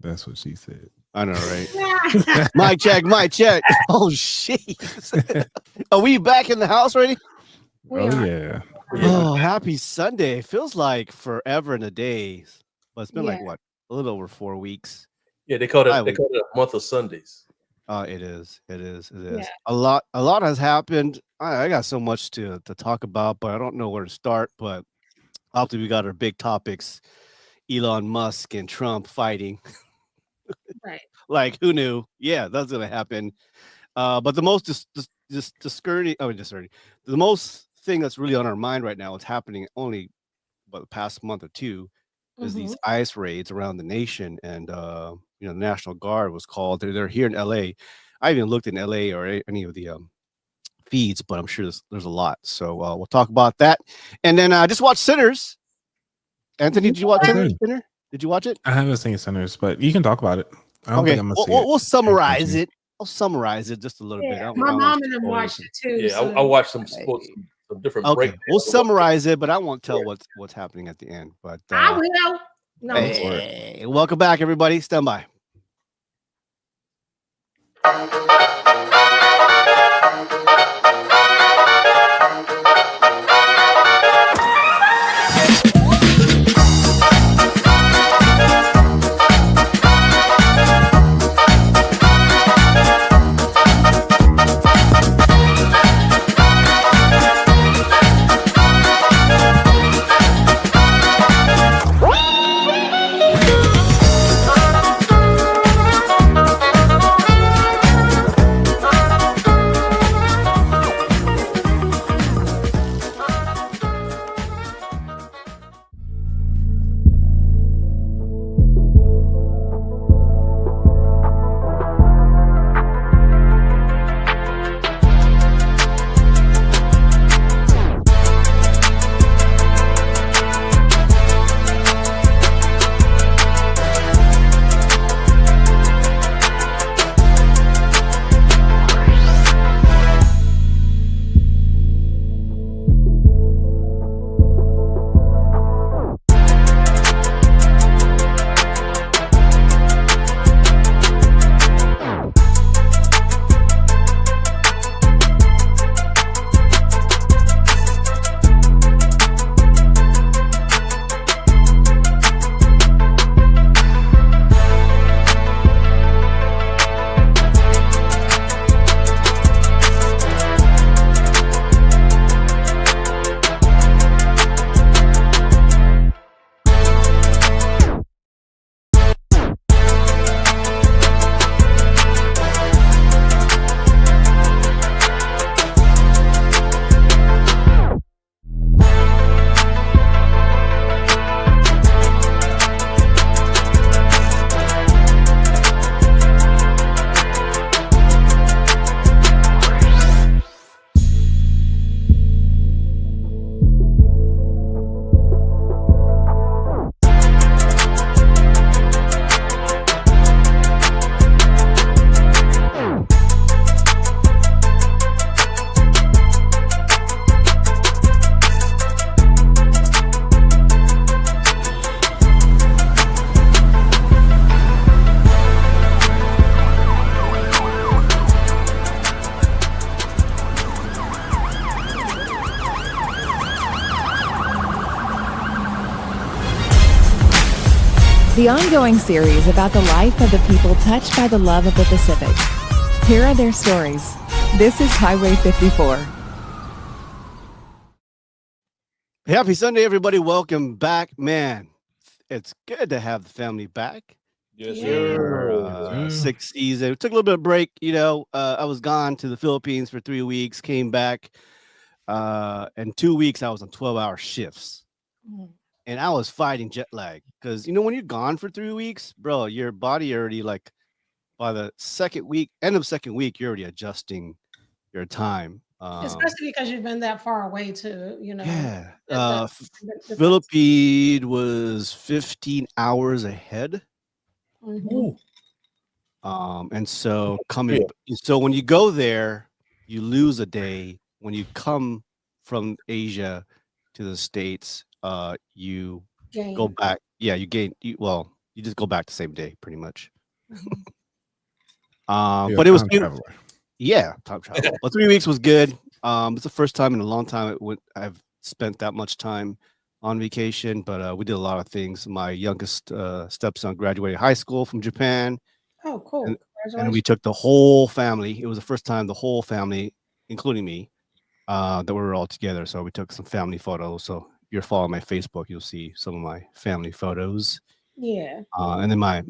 That's what she said. I know, right? Mic check, mic check. Oh shit! Are we back in the house already? Yeah. Oh, happy Sunday! It feels like forever and a day, but it's been like what, a little over 4 weeks. Yeah, they call it a month of Sundays. It is. Yeah. A lot has happened. I got so much to talk about, but I don't know where to start. But after we got our big topics, Elon Musk and Trump fighting. Right. Like, who knew? Yeah, that's gonna happen. But the most disconcerting, the most thing that's really on our mind right now, it's happening only the past month or two, is these ICE raids around the nation. And the National Guard was called. They're here in LA. I haven't looked in LA or any of the feeds, but I'm sure there's a lot. So we'll talk about that. And then I just watched Sinners. Anthony, did you watch Sinners? Did you watch it? I haven't seen Sinners, but you can talk about it. I don't think I'm gonna see we'll summarize it. I'll summarize it just a little bit. My mom and them watched it too. Yeah, I watched some different breaks. We'll summarize it, but I won't tell what's happening at the end. But I will. No, hey, welcome back, everybody. Stand by. The ongoing series about the life of the people touched by the love of the Pacific. Here are their stories. This is Highway 54. Happy Sunday, everybody. Welcome back. Man, it's good to have the family back. Yes, sir. Sixth season. Took a little bit of break. I was gone to the Philippines for 3 weeks, came back. In 2 weeks, I was on 12-hour shifts. And I was fighting jet lag because, when you're gone for 3 weeks, bro, your body already, like, by the end of second week, you're already adjusting your time. Especially because you've been that far away too, Yeah. Philippines was 15 hours ahead. And so so when you go there, you lose a day. When you come from Asia to the States, you go back. Yeah, you gain. You just go back the same day, pretty much. You're But a it was time beautiful. traveler. Yeah, time travel. But 3 weeks was good. It's the first time in a long time I've spent that much time on vacation. But we did a lot of things. My youngest stepson graduated high school from Japan, Oh, cool. and we Congratulations. took the whole family. It was the first time the whole family, including me, that we were all together. So we took some family photos. So if you're following my Facebook, you'll see some of my family photos. Yeah. And then my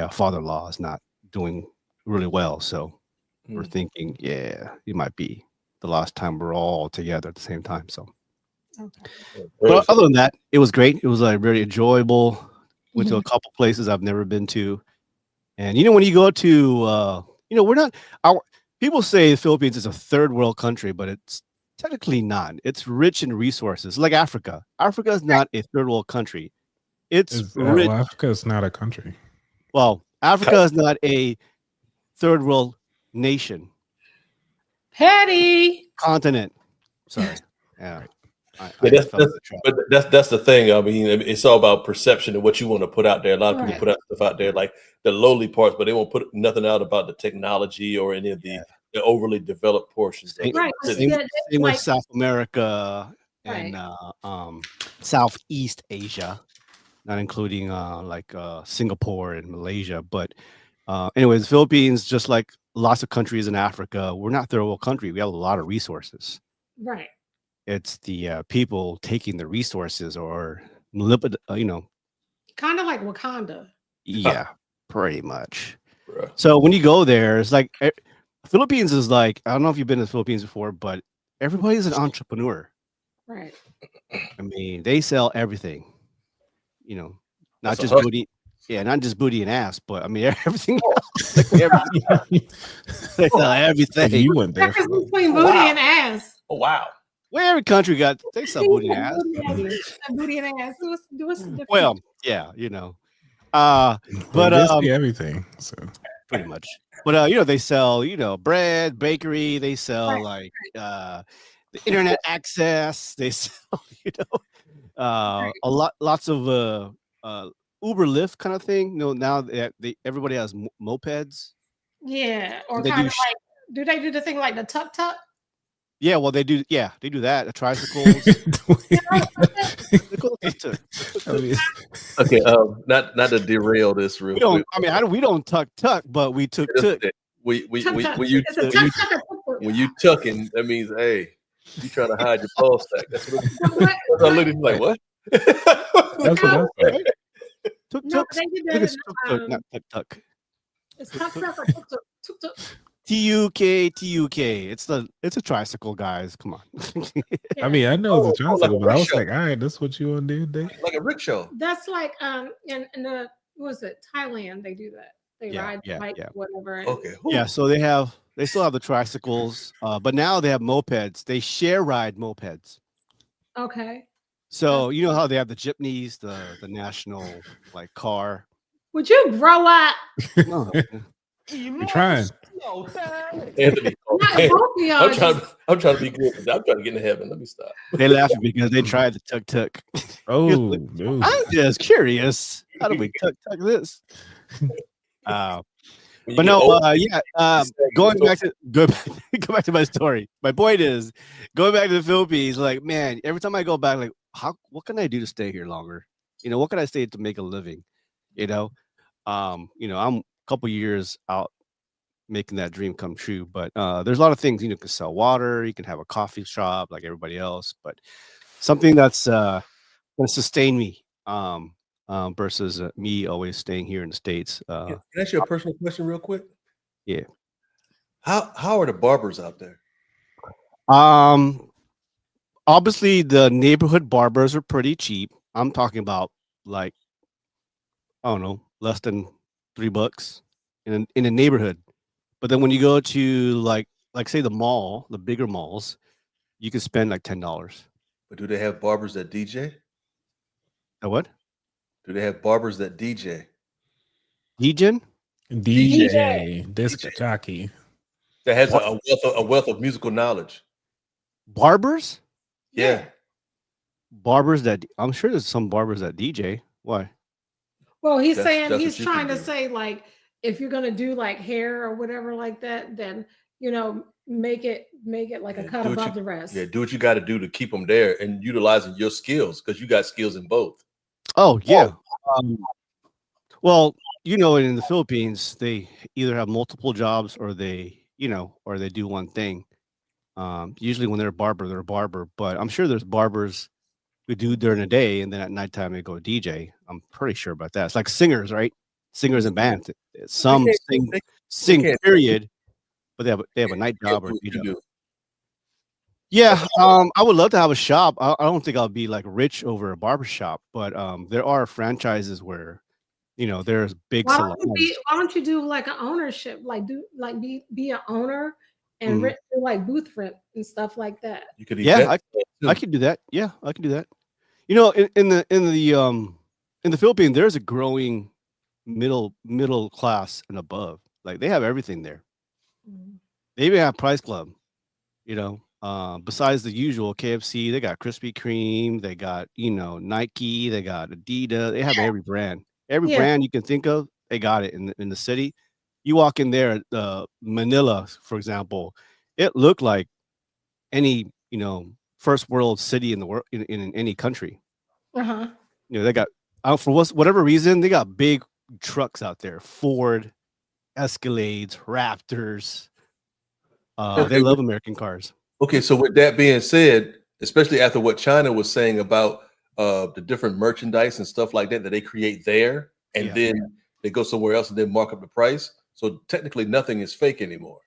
father-in-law is not doing really well, so we're thinking, yeah, it might be the last time we're all together at the same time. So, Okay. but other than that, it was great. It was like really enjoyable. Went to a couple places I've never been to, and when you go to, we're not. Our people say the Philippines is a third world country, but it's technically not. It's rich in resources, like Africa. Africa is not a third world country. It's rich. Well, Africa is not a country. Well, Africa is not a third world nation. Petty. Continent. Sorry. Yeah. But that's the thing. I mean, it's all about perception and what you want to put out there. A lot of people put out stuff out there like the lowly parts, but they won't put nothing out about the technology or any of the overly developed portions. Right. Same with South America and Southeast Asia, not including Singapore and Malaysia. But anyways, the Philippines, just like lots of countries in Africa, we're not third world country. We have a lot of resources. Right. It's the people taking the resources or kind of like Wakanda. Yeah, pretty much. So when you go there, it's like Philippines is like, I don't know if you've been to the Philippines before, but everybody's an entrepreneur. Right. I mean, they sell everything, not just booty. Yeah, not just booty and ass, but I mean everything else. Everything. They sell everything. You went there. Between booty and ass. Oh wow. Well, every country they sell booty and ass. Booty and ass. Well, yeah, but everything. So pretty much. But they sell, bread, bakery. They sell the internet access. They sell, lots of Uber Lyft kind of thing. Now everybody has mopeds. Yeah, or kind of do they do the thing like the tuk tuk? Yeah, well, they do. Yeah, they do that. The tricycles. Okay, not to derail this real quick. We don't tuck, but we took. When you tucking, that means hey, you trying to hide your ball sack. That's what I looked at like what? That's what I said. No, they did that. Not tuck. It's tuk tuk or tuk tuk. TUK. It's a tricycle, guys. Come on. I mean, I know it's a tricycle, but I was like, all right, that's what you want to do today. Like a rickshaw. That's like in the what was it, Thailand, they do that. They ride bike, whatever. Okay. Yeah, so they still have the tricycles, but now they have mopeds. They share ride mopeds. Okay. So you know how they have the jeepneys, the national car. Would you grow up? No. You're trying. Anthony, I'm trying to be good. I'm trying to get in heaven. Let me stop. They laughing because they tried the tuk-tuk. Oh, dude. I'm just curious. How do we tuk-tuk this? But no, going back to my story. My point is, going back to the Philippines, like, man, every time I go back, like, what can I do to stay here longer? What can I stay to make a living? I'm a couple years out making that dream come true, but there's a lot of things. You can sell water, you can have a coffee shop like everybody else, but something that's going to sustain me versus me always staying here in the States. Can I ask you a personal question real quick? Yeah. How are the barbers out there? Obviously the neighborhood barbers are pretty cheap. I'm talking about like, I don't know, less than $3 in a neighborhood. But then when you go to like say the mall, the bigger malls, you can spend like $10. But do they have barbers that DJ? What? Do they have barbers that DJ? DJ? Disc jockey. That has a wealth of musical knowledge. Barbers? Yeah. Barbers that I'm sure there's some barbers that DJ. Why? Well, he's That's saying what he's you trying can to do. say like if you're gonna do like hair or whatever like that, then make it like a cut do what above you the rest. do what you got to do to keep them there and utilizing your skills because you got skills in both. Oh yeah. Well, in the Philippines, they either have multiple jobs or they do one thing. Usually when they're a barber, but I'm sure there's barbers who do during the day and then at nighttime they go DJ. I'm pretty sure about that. It's like singers, right? Singers and bands. Some sing can't- period, but they have a night Yeah, job or do a what day you job. do. Yeah, I would love to have a shop. I don't think I'll be like rich over a barber shop, but there are franchises where there's big salons. Why don't you do like an ownership, like be an owner and Mhm. do like booth rent and stuff like that. You could Yeah, I could do that. Yeah, I can do that. In the Philippines, there's a growing middle class and above. Like they have everything there. Mhm. They even have Price Club. Besides the usual KFC, they got Krispy Kreme, they got Nike, they got Adidas. They have every brand. Every Yeah. brand you can think of, they got it in the city. You walk in there, Manila, for example, it looked like any first world city in the world in any country. Uh-huh. They got for whatever reason they got big trucks out there, Ford, Escalades, Raptors. They love American cars. Okay, so with that being said, especially after what China was saying about the different merchandise and stuff like that they create there, and then they go somewhere else and then mark up the price. So technically, nothing is fake anymore.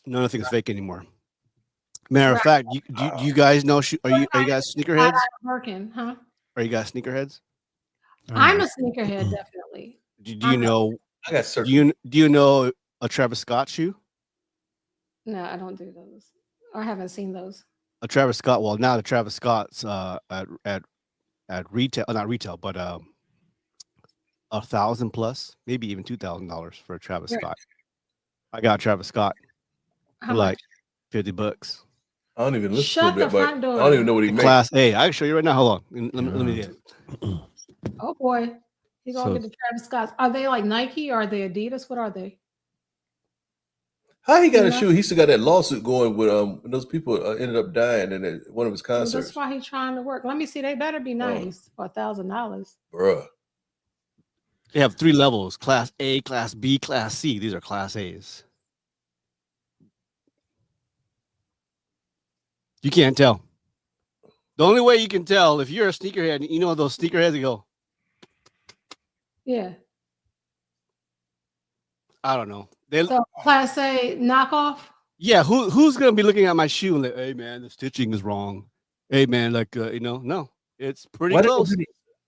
No, nothing is fake anymore. Matter of fact, do you guys know? Are you guys sneakerheads? Working, huh? Are you guys sneakerheads? I'm a sneakerhead, definitely. Do you know? I got certain. Do you know a Travis Scott shoe? No, I don't do those. I haven't seen those. A Travis Scott. Well, now the Travis Scott's at retail, not retail, but $1,000 plus, maybe even $2,000 for a Travis Scott. I got Travis Scott for like $50. I don't even listen Shut to the front door. I don't even know what he makes. Class A. I can show you right now. Hold on. Let me get it. Oh boy, he's gonna get the Travis Scotts. Are they like Nike? Or are they Adidas? What are they? How he got a shoe? He still got that lawsuit going with those people ended up dying in one of his concerts. Well, that's why he's trying to work. Let me see. They better be nice for $1,000. Bruh. They have 3 levels: Class A, Class B, Class C. These are Class A's. You can't tell. The only way you can tell if you're a sneakerhead, those sneakerheads that go, Yeah. I don't know. So Class A knockoff. Yeah, who's gonna be looking at my shoe and like, hey man, the stitching is wrong. Hey man, like no, it's pretty close.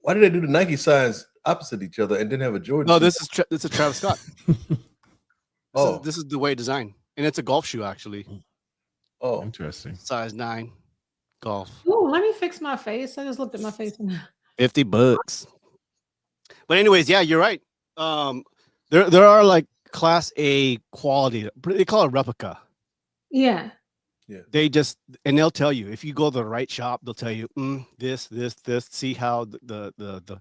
Why did they do the Nike signs opposite each other and didn't have a Jordan? No, this is Travis Scott. This is the way designed, and it's a golf shoe actually. Oh, interesting. Size 9, golf. Oh, let me fix my face. I just looked at my face. $50. But anyways, yeah, you're right. There are like Class A quality. They call it replica. Yeah. They'll tell you if you go to the right shop, they'll tell you this. See how the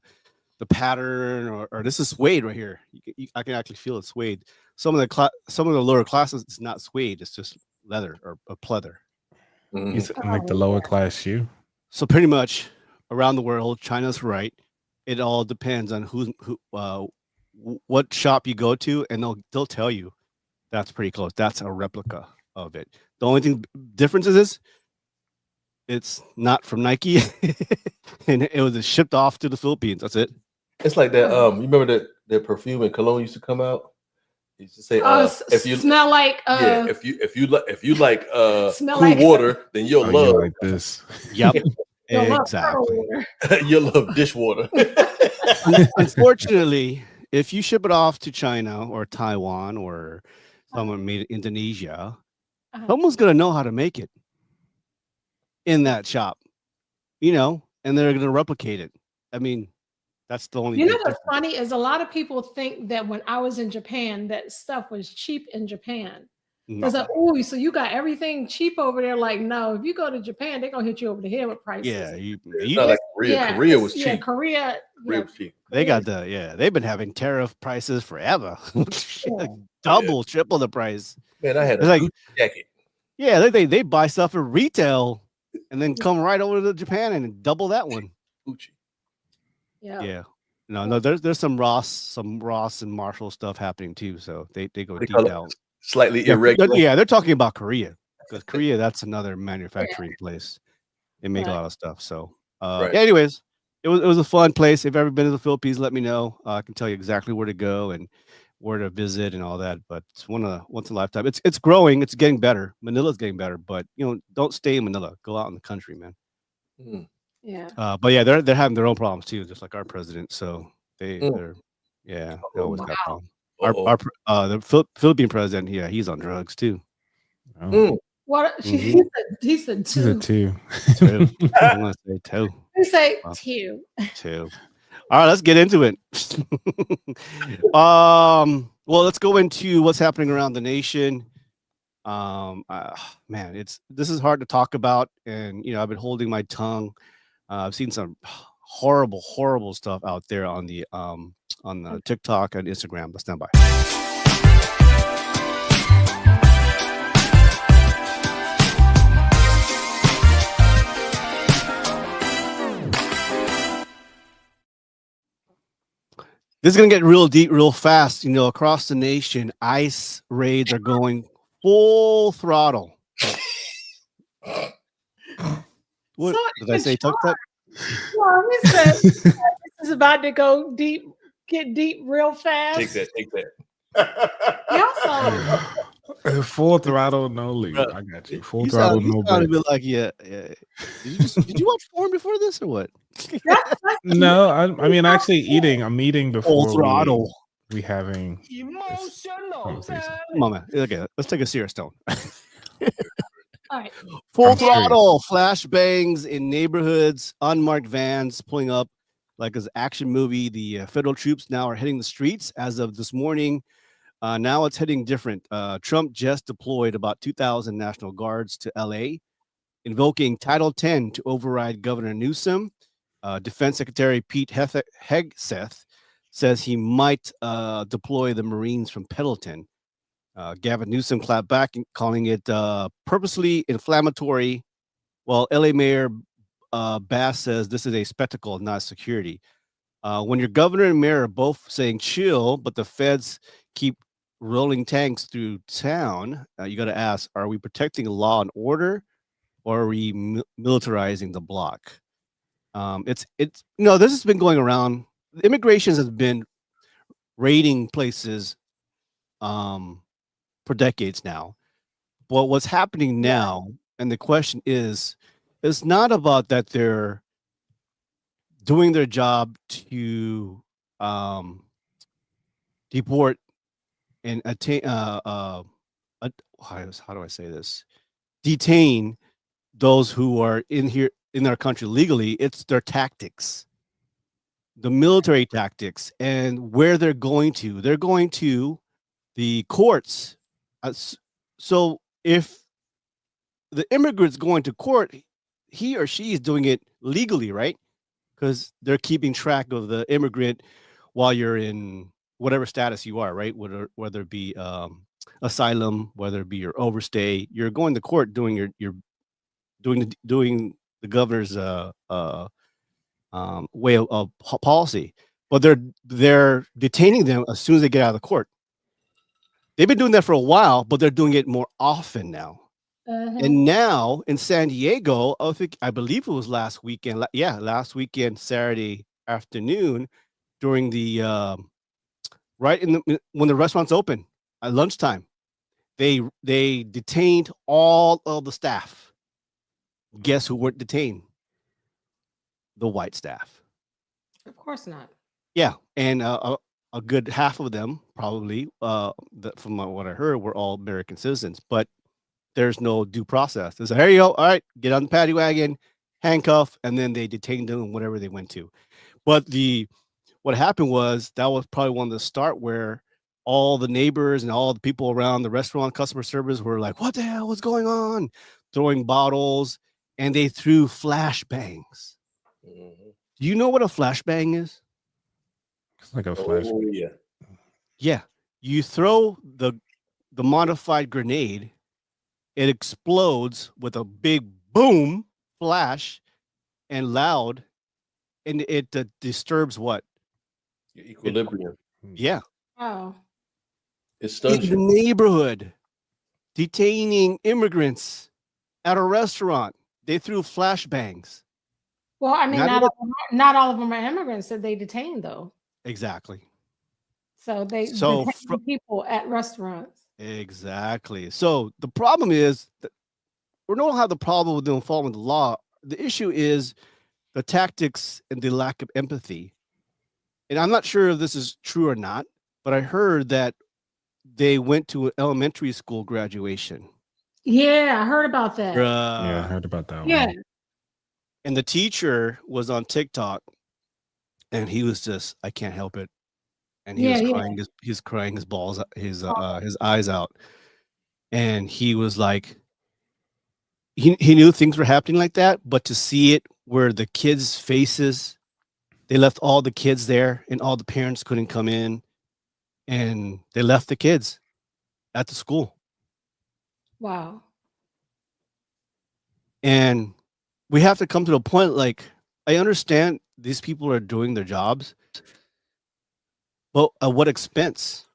pattern or this is suede right here. I can actually feel it suede. Some of the lower classes, it's not suede. It's just leather or pleather. You said like the lower class shoe. So pretty much around the world, China's right. It all depends on what shop you go to, and they'll tell you that's pretty close. That's a replica of it. The only difference is it's not from Nike, and it was shipped off to the Philippines. That's it. It's like that. You remember that perfume and cologne used to come out? It used to say, "If you smell like if you like smell cool like water, then you'll love like this." Yep, exactly. You'll love dishwater. Unfortunately, if you ship it off to China or Taiwan or someone made in Indonesia, someone's gonna know how to make it in that shop, and they're gonna replicate it. I mean, that's the only. What's funny is a lot of people think that when I was in Japan, that stuff was cheap in Japan. It's like, oh, so you got everything cheap over there. Like, no, if you go to Japan, they're gonna hit you over the head with prices. Yeah, It's not like Korea. Yeah, Korea was yeah, cheap. Korea was cheap. they got they've been having tariff prices forever. Yeah. Double, triple the price. Man, I had It's a like, Gucci jacket. yeah, they buy stuff at retail and then come right over to Japan and double that one. Gucci. Yeah. Yeah. No, there's some Ross and Marshall stuff happening too. So they go What do deep you call it? down. Slightly Yeah, irregular. they're talking about Korea because Korea, that's another manufacturing place. They make a Right. lot of stuff. So Right. yeah, anyways, it was a fun place. If you've ever been to the Philippines, let me know. I can tell you exactly where to go and where to visit and all that. But it's once in a lifetime. It's growing, it's getting better. Manila's getting better, but don't stay in Manila. Go out in the country, man. Mm. Yeah. But yeah, they're having their own problems too, just like our president. So they Mm. always got Wow. problems. The Philippine president, yeah, he's on drugs too. Oh, Mm. What Mhm. he said He's a two. two. I'm gonna say two. He say Wow. two. Two. All right, let's get into it. Well, let's go into what's happening around the nation. Man, this is hard to talk about, and I've been holding my tongue. I've seen some horrible stuff out there on the TikTok and Instagram. Let's stand by. This is gonna get real deep, real fast. Across the nation, ICE raids are going full throttle. What did I say? Tuck? Well, he said this is about to go deep, get deep real fast. Take that. Y'all saw Full throttle, no leave. I got you. Full You throttle, sound no a break. bit like yeah. Did you watch porn before this or what? No, I mean actually eating. I'm eating before Full throttle. we having this Emotional. conversation. Come on, man. Okay, let's take a serious tone. All right. Full I'm serious. throttle, flashbangs in neighborhoods, unmarked vans pulling up like an action movie. The federal troops now are hitting the streets as of this morning. Now it's hitting different. Trump just deployed about 2,000 National Guards to LA, invoking Title 10 to override Governor Newsom. Defense Secretary Pete Hegseth says he might deploy the Marines from Pendleton. Gavin Newsom clapped back, calling it purposely inflammatory, while LA Mayor Bass says this is a spectacle, not security. When your governor and mayor are both saying chill, but the feds keep rolling tanks through town, you got to ask, are we protecting law and order, or are we militarizing the block? This has been going around. Immigration has been raiding places for decades now. But what's happening now, and the question is, it's not about that they're doing their job to deport and attain how do I say this? Detain those who are in our country legally. It's their tactics, the military tactics, and where they're going to. They're going to the courts. So if the immigrant's going to court, he or she is doing it legally, right? Because they're keeping track of the immigrant while you're in whatever status you are, right? Whether it be asylum, whether it be your overstay, you're going to court doing your doing the governor's way of policy, but they're detaining them as soon as they get out of the court. They've been doing that for a while, but they're doing it more often now. And now in San Diego, I believe it was last weekend. Last weekend, Saturday afternoon, during the when the restaurants open at lunchtime, they detained all of the staff. Guess who weren't detained? The white staff. Of course not. Yeah, and a good half of them probably, from what I heard, were all American citizens. But there's no due process. They say, here you go. All right, get on the paddy wagon, handcuff, and then they detained them whatever they went to. But what happened was that was probably one of the start where all the neighbors and all the people around the restaurant, customer service were like, what the hell was going on? Throwing bottles, and they threw flashbangs. Mhm. Do you know what a flashbang is? It's like a flash. Oh yeah. Yeah. You throw the modified grenade, it explodes with a big boom, flash, and loud, and it disturbs what? Your equilibrium. Yeah. Oh, It In stuns the you. neighborhood, detaining immigrants at a restaurant. They threw flashbangs. well, I mean, Not even not all of them are immigrants that they detained though. exactly. So they So detain people at restaurants. exactly. So the problem is that we don't have the problem with them following the law. The issue is the tactics and the lack of empathy. And I'm not sure if this is true or not, but I heard that they went to an elementary school graduation. Yeah, I heard about that. Yeah, I heard about that Yeah. one. And the teacher was on TikTok, and he was just, I can't help it. And he was crying, he's crying his balls, his eyes out. And he was like, he knew things were happening like that, but to see it where the kids' faces, they left all the kids there and all the parents couldn't come in, and they left the kids at the school. Wow. And we have to come to the point, like, I understand these people are doing their jobs, but at what expense?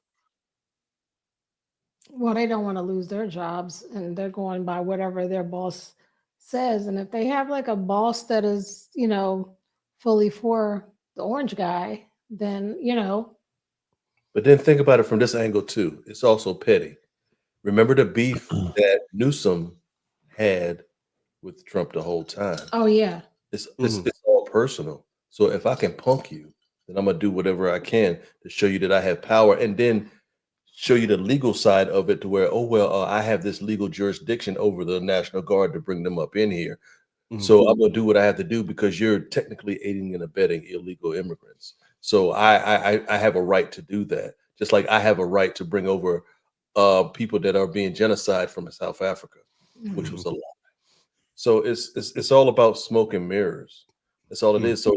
Well, they don't want to lose their jobs and they're going by whatever their boss says. And if they have like a boss that is, fully for the orange guy, then, But then think about it from this angle too. It's also petty. Remember the beef that Newsom had with Trump the whole time. oh, yeah. It's all personal. So if I can punk you, then I'm gonna do whatever I can to show you that I have power, and then show you the legal side of it to where, oh well, I have this legal jurisdiction over the National Guard to bring them up in here. So I'm gonna do what I have to do because you're technically aiding and abetting illegal immigrants. So I have a right to do that, just like I have a right to bring over people that are being genocide from South Africa, which was a lie. So it's all about smoke and mirrors. That's all it is. So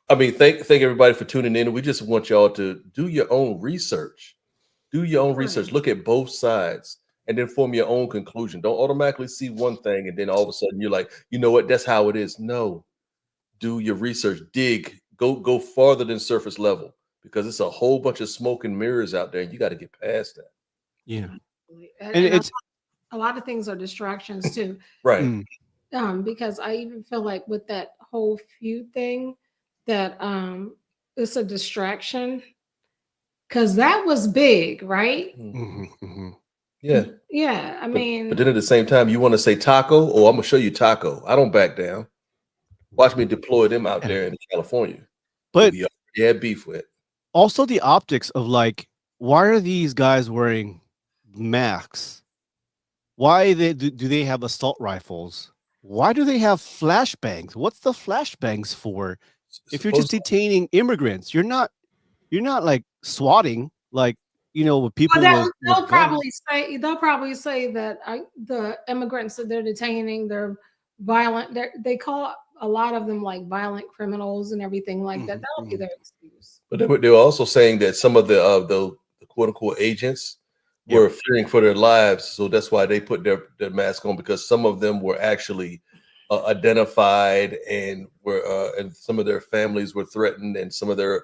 thank everybody for tuning in. We just want y'all to do your own research. Do your own research. Look at both sides and then form your own conclusion. Don't automatically see one thing and then all of a sudden you're like, you know what, that's how it is. No, do your research, dig, go farther than surface level because it's a whole bunch of smoke and mirrors out there and you got to get past that. Yeah. And it's a lot of things are distractions too. Right. Because I even feel like with that whole feud thing that it's a distraction because that was big, right? Yeah. Yeah. I mean, but then at the same time, you want to say taco? Oh, I'm gonna show you taco. I don't back down. Watch me deploy them out there in California. But we already had beef with. Also the optics of like, why are these guys wearing masks? Why do they have assault rifles? Why do they have flashbangs? What's the flashbangs for? If you're just detaining immigrants, you're not like swatting, like, with people. Well, they'll probably say that the immigrants that they're detaining, they're violent. They call a lot of them like violent criminals and everything like that. That'll be their excuse. But they were also saying that some of the quote unquote agents were fearing for their lives, so that's why they put their mask on, because some of them were actually identified and were and some of their families were threatened, and some of their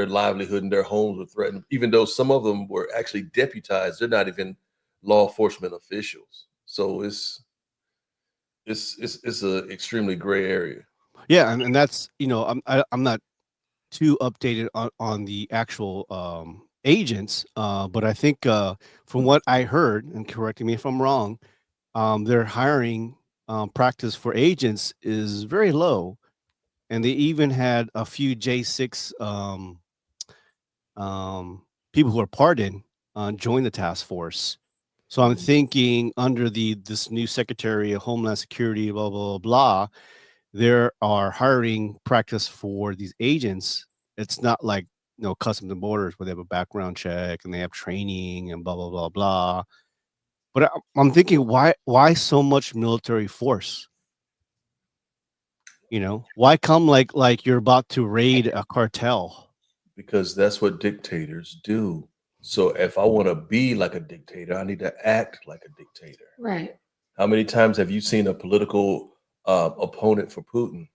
livelihood and their homes were threatened. Even though some of them were actually deputized, they're not even law enforcement officials. So it's a extremely gray area. Yeah, and that's I'm not too updated on the actual agents, but I think from what I heard, and correcting me if I'm wrong, their hiring practice for agents is very low, and they even had a few J6 people who are pardoned join the task force. So I'm thinking under this new Secretary of Homeland Security, blah blah blah, there are hiring practice for these agents. It's not like Customs and Borders, where they have a background check and they have training and blah blah blah blah. But I'm thinking, why so much military force? Why come like you're about to raid a cartel? Because that's what dictators do. So if I want to be like a dictator, I need to act like a dictator. Right. How many times have you seen a political opponent for Putin?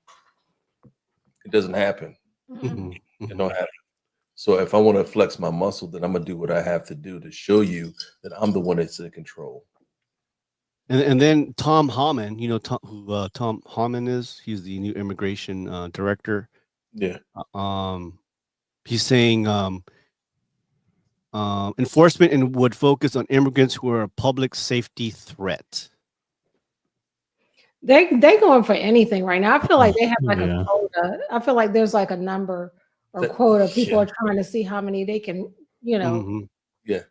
It doesn't happen. Mhm. It don't happen. So if I want to flex my muscle, then I'm gonna do what I have to do to show you that I'm the one that's in control. And then Tom Homan, who Tom Homan is? He's the new immigration director. Yeah. He's saying enforcement and would focus on immigrants who are a public safety threat. They going for anything right now. I feel like they have like a quota. I feel like there's like a number or quota. People are trying to see how many they can, Yeah.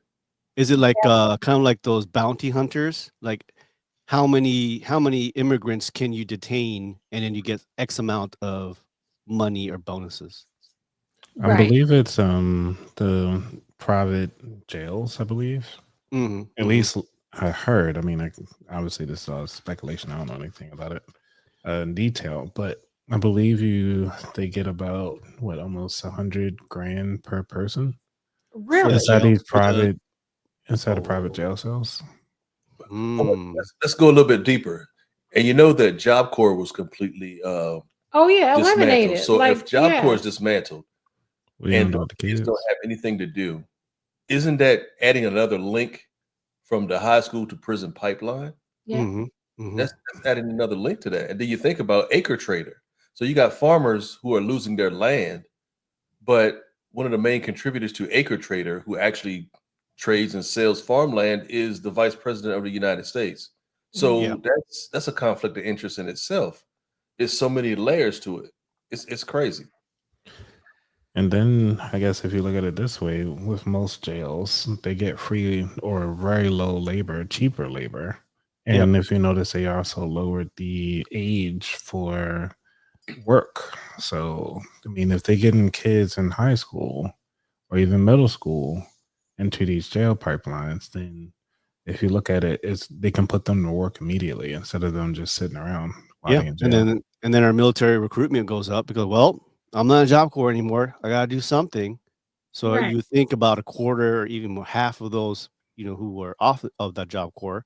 Is it like kind of like those bounty hunters? Like how many immigrants can you detain and then you get X amount of money or bonuses? I believe it's the private jails, I believe. At least I heard. I mean, obviously this is speculation. I don't know anything about it in detail, but I believe they get about almost $100,000 per person. Really? Inside these private jail cells. Let's go a little bit deeper. And you know that Job Corps was completely eliminated. So if Job Corps is dismantled and the kids don't have anything to do, isn't that adding another link from the high school to prison pipeline? Yeah. That's adding another link to that. And then you think about acre trader. So you got farmers who are losing their land, but one of the main contributors to acre trader, who actually trades and sells farmland, is the vice president of the United States. So that's a conflict of interest in itself. There's so many layers to it. It's crazy. And then I guess if you look at it this way, with most jails, they get free or very low labor, cheaper labor. And if you notice, they also lowered the age for work. So, I mean, if they're getting kids in high school or even middle school into these jail pipelines, then if you look at it, they can put them to work immediately instead of them just sitting around. And then our military recruitment goes up because, well, I'm not a Job Corps anymore. I got to do something. So you think about a quarter or even half of those, who were off of that Job Corps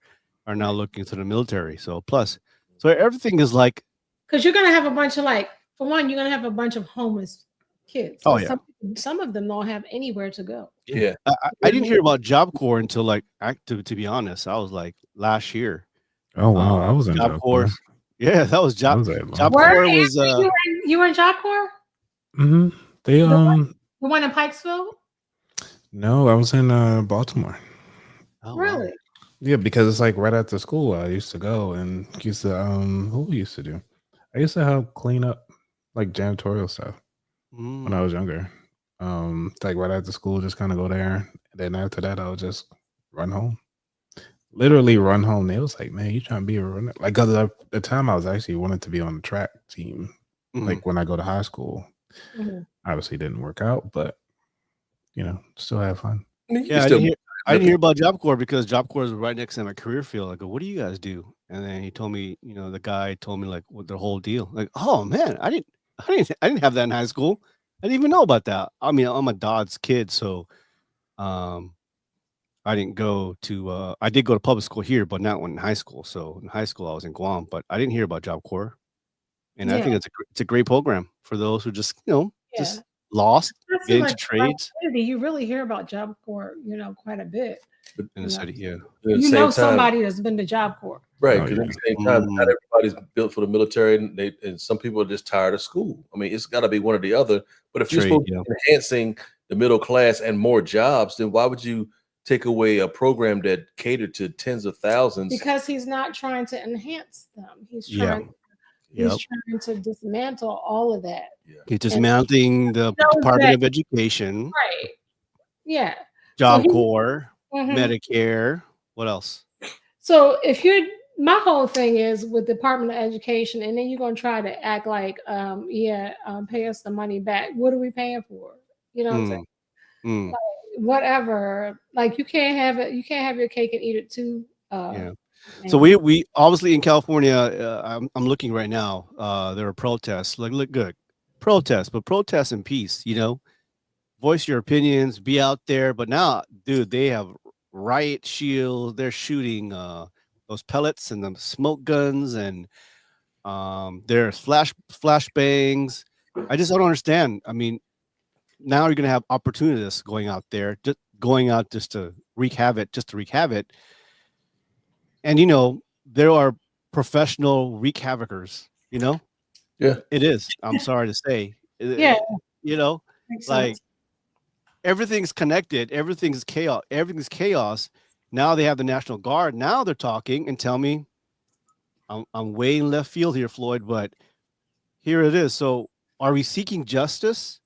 are now looking to the military. So everything is like, because you're gonna have a bunch of for one, you're gonna have a bunch of homeless kids. So some of them don't have anywhere to go. Yeah, I didn't hear about Job Corps until to be honest, I was like last year. Oh wow, I was in Job Corps. Yeah, that was Job Corps. Was you were in Job Corps? They the one in Pikesville? No, I was in Baltimore. Oh, really? Wow. Yeah, because it's like right after school I used to go and used to what we used to do. I used to help clean up like janitorial stuff when I was younger. Like right after school, just kind of go there. And then after that, I would just run home. Literally run home. They was like, "Man, you trying to be a runner?" Like, cause at the time I was actually wanted to be on the track team. Like when I go to high school, obviously didn't work out, but still have fun. Yeah, I didn't hear about Job Corps because Job Corps was right next to my career field. I go, "What do you guys do?" And then he told me, the guy told me like what the whole deal. Like, oh man, I didn't have that in high school. I didn't even know about that. I mean, I'm a Dodds kid, so I didn't go to I did go to public school here, but not when in high school. So in high school I was in Guam, but I didn't hear about Job Corps. And I think it's a great program for those who just just lost, get into trades. You really hear about Job Corps, quite a bit. In the city, somebody that's been to Job Corps. Right, because at the same time, not everybody's built for the military, and some people are just tired of school. I mean, it's got to be one or the other. But if you're supposed to be enhancing the middle class and more jobs, then why would you take away a program that catered to tens of thousands? Because he's not trying to enhance them. He's trying to dismantle all of that. He's dismantling the Department of Education. Right. Yeah. Job Corps, Medicare. What else? So my whole thing is with Department of Education, and then you're going to try to act like, pay us the money back. What are we paying for? You know what I'm saying? Like, whatever. Like you can't have it. You can't have your cake and eat it too. Yeah. So we obviously in California, I'm looking right now. There are protests. Like, look good, protests, but protests in peace. You know, voice your opinions, be out there. But now, dude, they have riot shields. They're shooting those pellets and the smoke guns, and there's flashbangs. I just don't understand. I mean, now you're gonna have opportunists going out there, just going out just to wreak havoc, and you know there are professional wreak havocers. You know, Yeah, it is. I'm sorry to say. Yeah. You know, Makes like sense. everything's connected. Everything's chaos. Everything's chaos. Now they have the National Guard. Now they're talking and tell me, I'm way in left field here, Floyd, but here it is. So, are we seeking justice,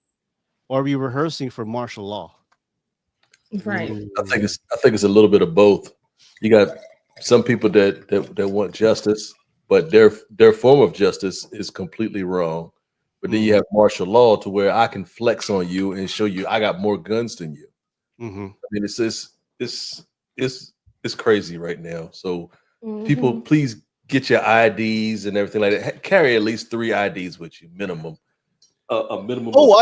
or are we rehearsing for martial law? Right. I think it's a little bit of both. You got some people that want justice, but their form of justice is completely wrong. But then you have martial law to where I can flex on you and show you I got more guns than you. I mean, it's crazy right now. So people, please get your IDs and everything like that. Carry at least 3 IDs with you, minimum. A minimum. Oh,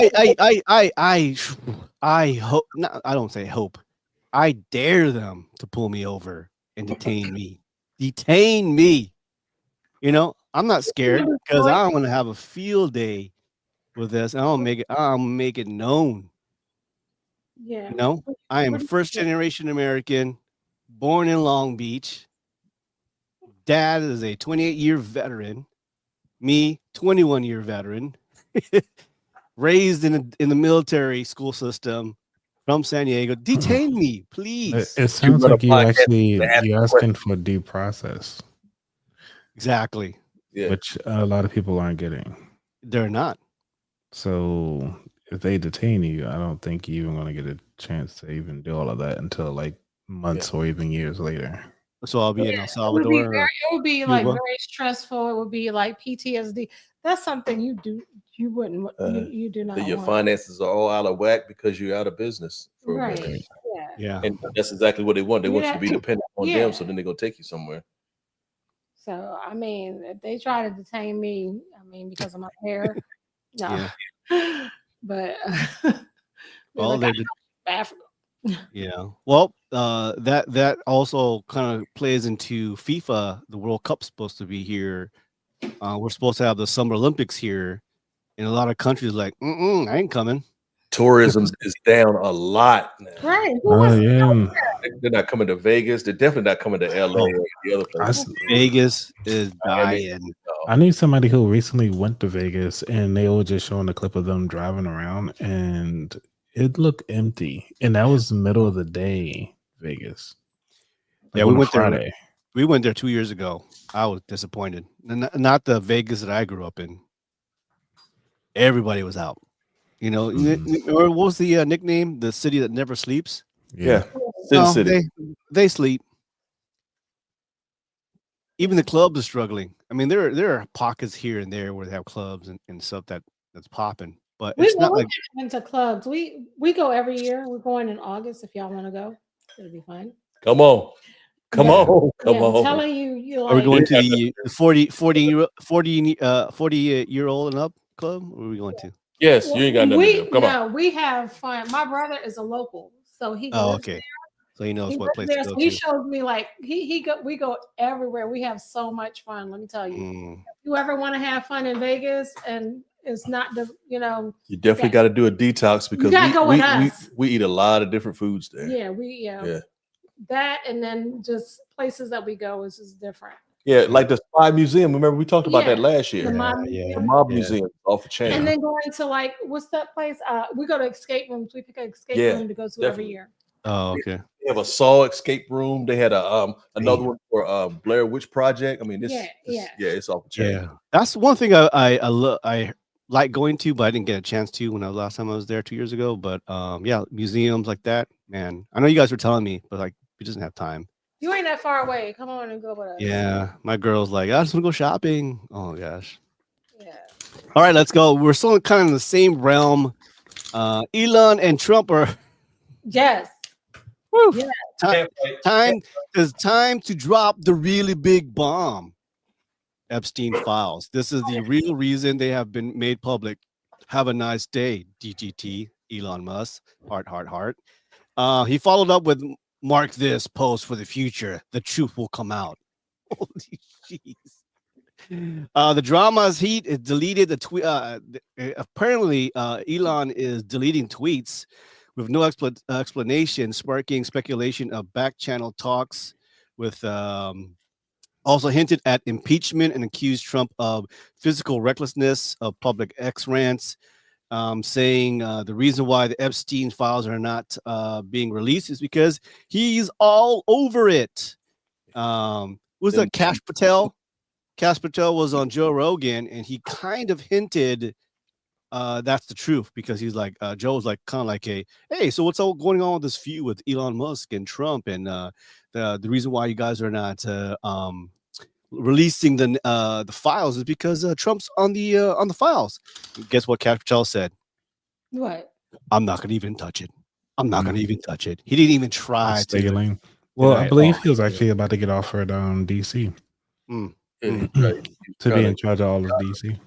I hope. No, I don't say hope. I dare them to pull me over and detain me. Detain me. You know, I'm not scared because I'm going to have a field day with this. I'll make it known. Yeah. You know, I am a first generation American, born in Long Beach. Dad is a 28-year veteran. Me, 21-year veteran. Raised in the military school system from San Diego. Detain me, please. It sounds like you're asking for due process. Exactly. Yeah. Which a lot of people aren't getting. They're not. So if they detain you, I don't think you're even going to get a chance to even do all of that until like months or even years later. So I'll be in El Salvador. It would be like very stressful. It would be like PTSD. That's something you wouldn't. You do not. Your want. finances are all out of whack because you're out of business. For right. A minute. Yeah. And that's exactly what they want. They want you to be dependent on them, so then they're gonna take you somewhere. So I mean, if they try to detain me, I mean, because of my hair, no. Yeah. But well, like, Africa. Yeah. Well, that also kind of plays into FIFA. The World Cup's supposed to be here. We're supposed to have the Summer Olympics here, and a lot of countries like, I ain't coming. Tourism is down a lot now. Right. They're not coming to Vegas. They're definitely not coming to LA or the other places. Vegas is dying. I knew somebody who recently went to Vegas, and they were just showing a clip of them driving around, and it looked empty. And that was the middle of the day, Vegas. Like yeah, we went Friday. There. We went there 2 years ago. I was disappointed. Not the Vegas that I grew up in. Everybody was out. You know, or what was the nickname? The city that never sleeps. Yeah, City. They sleep. Even the clubs are struggling. I mean, there are pockets here and there where they have clubs and stuff that's popping. But it's not like into clubs. We go every year. We're going in August. If y'all want to go, it'll be fun. Come on. I'm telling you like, are we going to the 40-year-old and up club? Where are we going to? Yes, you ain't got nothing to do. Come on. We have fun. My brother is a local, so he goes. Oh, okay. So he knows what place to go to. He shows me like we go everywhere. We have so much fun. Let me tell you. If you ever want to have fun in Vegas and it's not you definitely got to do a detox because we eat a lot of different foods there. Yeah. That and then just places that we go is just different. Yeah, like the Spy Museum. Remember we talked about that last year. The Mob Museum off the chain. And then going to like what's that place? We go to escape rooms. We pick an escape room to go to every year. Oh, okay. They have a Saw escape room. They had another one for Blair Witch Project. I mean, it's off the chain. Yeah, that's one thing I like going to, but I didn't get a chance to when last time I was there 2 years ago. But museums like that, man. I know you guys were telling me, but like we just didn't have time. You ain't that far away. Come on and go with us. Yeah, my girl's like, I just want to go shopping. Oh gosh. Yeah. All right, let's go. We're still kind of in the same realm Elon and Trump are Yes. whew, Yeah. It's time to drop the really big bomb. Epstein files. This is the real reason they have been made public. Have a nice day, DGT, Elon Musk. Heart, heart, heart. He followed up with mark this post for the future. The truth will come out. Holy jeez. The drama's heat is deleted. The tweet. Apparently, Elon is deleting tweets with no explanation, sparking speculation of back channel talks with. Also hinted at impeachment and accused Trump of physical recklessness of public X rants, saying the reason why the Epstein files are not being released is because he's all over it. Was that Kash Patel? Kash Patel was on Joe Rogan, and he kind of hinted that's the truth because he's like Joe's like kind of like hey, so what's all going on with this feud with Elon Musk and Trump, and the reason why you guys are not releasing the files is because Trump's on the files. Guess what Kash Patel said? What? I'm not gonna even touch it. I'm not gonna even touch it. He didn't even try to. Well, I believe he was actually about to get offered DC to be in charge of all of DC.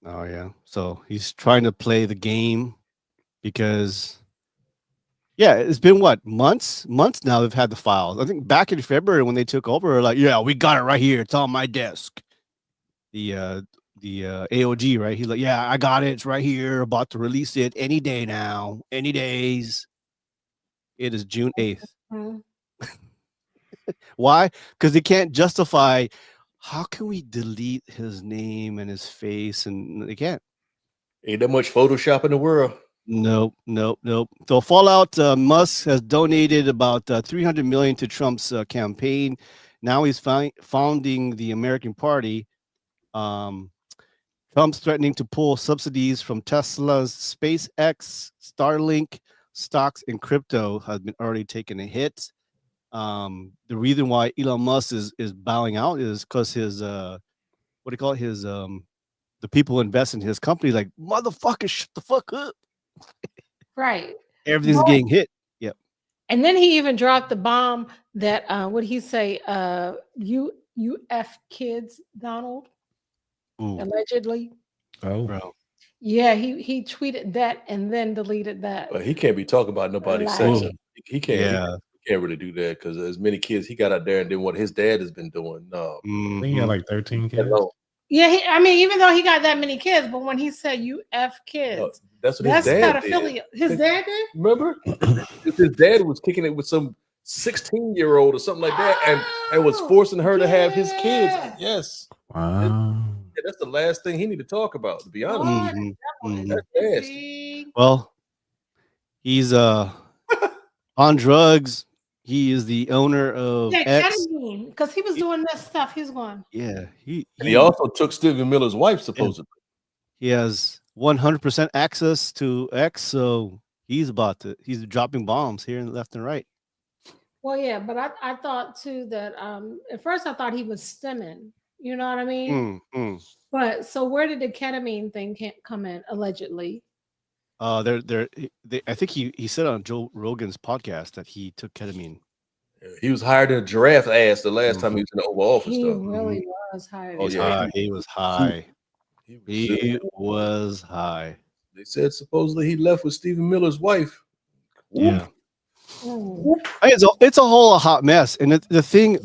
Oh yeah, so he's trying to play the game because it's been what months now they've had the files. I think back in February when they took over, like we got it right here. It's on my desk. The AOG, right? He's like, I got it. It's right here. About to release it any day now. Any days. It is June 8th. Why? Because they can't justify. How can we delete his name and his face? And they can't. Ain't that much Photoshop in the world. Nope. So Fallout, Musk has donated about $300 million to Trump's campaign. Now he's founding the American Party. Trump's threatening to pull subsidies from Tesla's SpaceX, Starlink stocks, and crypto has been already taking a hit. The reason why Elon Musk is bowing out is because his what do you call it? His the people who invest in his company like motherfucker, shut the fuck up. Right. Everything's getting hit. Yep. And then he even dropped the bomb that what did he say? You F kids, Donald. Ooh. Allegedly. Oh, bro. Yeah, he tweeted that and then deleted that. Well, he can't be talking about nobody's sex. He can't. He can't really do that because as many kids he got out there and then what his dad has been doing. No, I think he got like 13 kids. Yeah, I mean, even though he got that many kids, but when he said you F kids, that's what his dad pedophilia. His dad did? Remember? His dad was kicking it with some 16-year-old or something like that and was forcing her to have his kids. Yes. Wow. That's the last thing he need to talk about, to be honest. That's nasty. Well, he's on drugs. He is the owner of X. Because he was doing that stuff. He's going. Yeah. He also took Stephen Miller's wife, supposedly. He has 100% access to X, so he's dropping bombs here and left and right. Well, yeah, but I thought too that at first I thought he was stemming. You know what I mean? But so where did the ketamine thing come in allegedly? I think he said on Joe Rogan's podcast that he took ketamine. He was higher than a giraffe ass the last time he was in the Oval Office. He really was high. Oh yeah, he was high. He was high. They said supposedly he left with Stephen Miller's wife. Yeah. It's a whole hot mess, and the thing.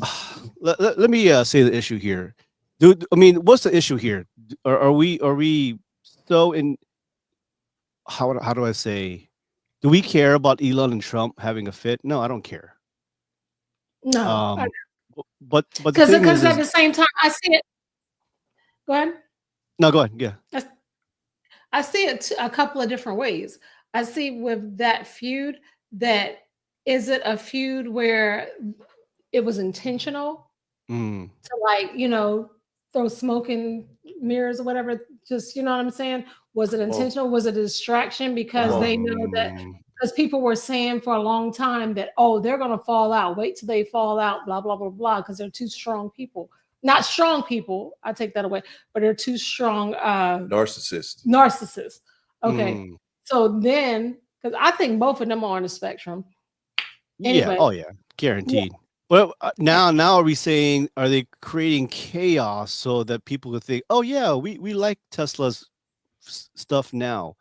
Let me say the issue here, dude. I mean, what's the issue here? Are we so in? How do I say? Do we care about Elon and Trump having a fit? No, I don't care. No, but because at the same time, I see it. Go ahead. No, go ahead. Yeah, I see it a couple of different ways. I see with that feud that is it a feud where it was intentional to throw smoke and mirrors or whatever. Just you know what I'm saying? Was it intentional? Was it a distraction because they know that? Because people were saying for a long time that, they're going to fall out. Wait till they fall out, blah, blah, blah, blah, because they're too strong people. Not strong people. I take that away. But they're too strong. Narcissists. Okay. So then, because I think both of them are on the spectrum. Yeah. Anyway. Oh yeah. Guaranteed. Well, now are we saying, are they creating chaos so that people could think, oh yeah, we like Tesla's stuff now,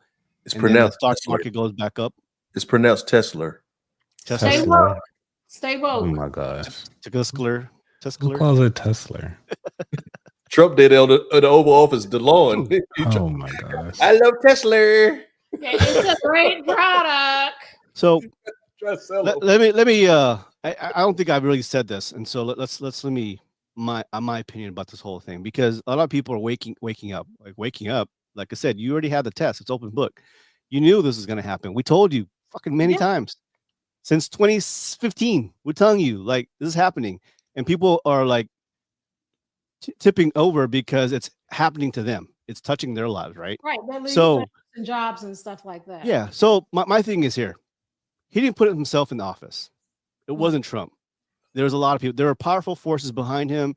It's and then the pronounced stock Tesla. market goes back up? It's pronounced Tesla. Stay Tesla. woke. Stay Oh woke. my gosh. Tesla. Who calls it Tesla? Trump did on the Oval Office, DeLon. Oh my gosh. I love Tesla. Yeah, it's a great product. So Try to sell let me I don't think I've really said this, and so let me my opinion about this whole thing, because a lot of people are waking up. Like I said, you already had the test. It's open book. You knew this was going to happen. We told you fucking many times since 2015. We're telling you, like, this is happening, and people are like tipping over because it's happening to them. It's touching their lives, right? Right. So and jobs and stuff like that. yeah. So my thing is here. He didn't put himself in office. It wasn't Trump. There was a lot of people. There were powerful forces behind him.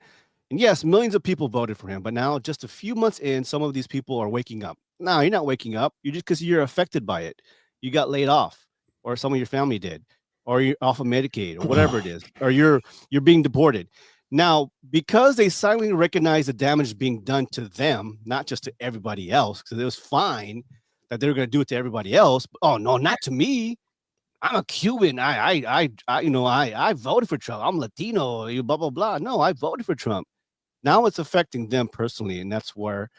And yes, millions of people voted for him. But now, just a few months in, some of these people are waking up. No, you're not waking up. You're just because you're affected by it. You got laid off, or some of your family did, or you're off of Medicaid, or whatever it is, or you're being deported. Now, because they silently recognize the damage being done to them, not just to everybody else, because it was fine that they were going to do it to everybody else. But, oh no, not to me. I'm a Cuban. I voted for Trump. I'm Latino. Blah blah blah. No, I voted for Trump. Now it's affecting them personally, and that's where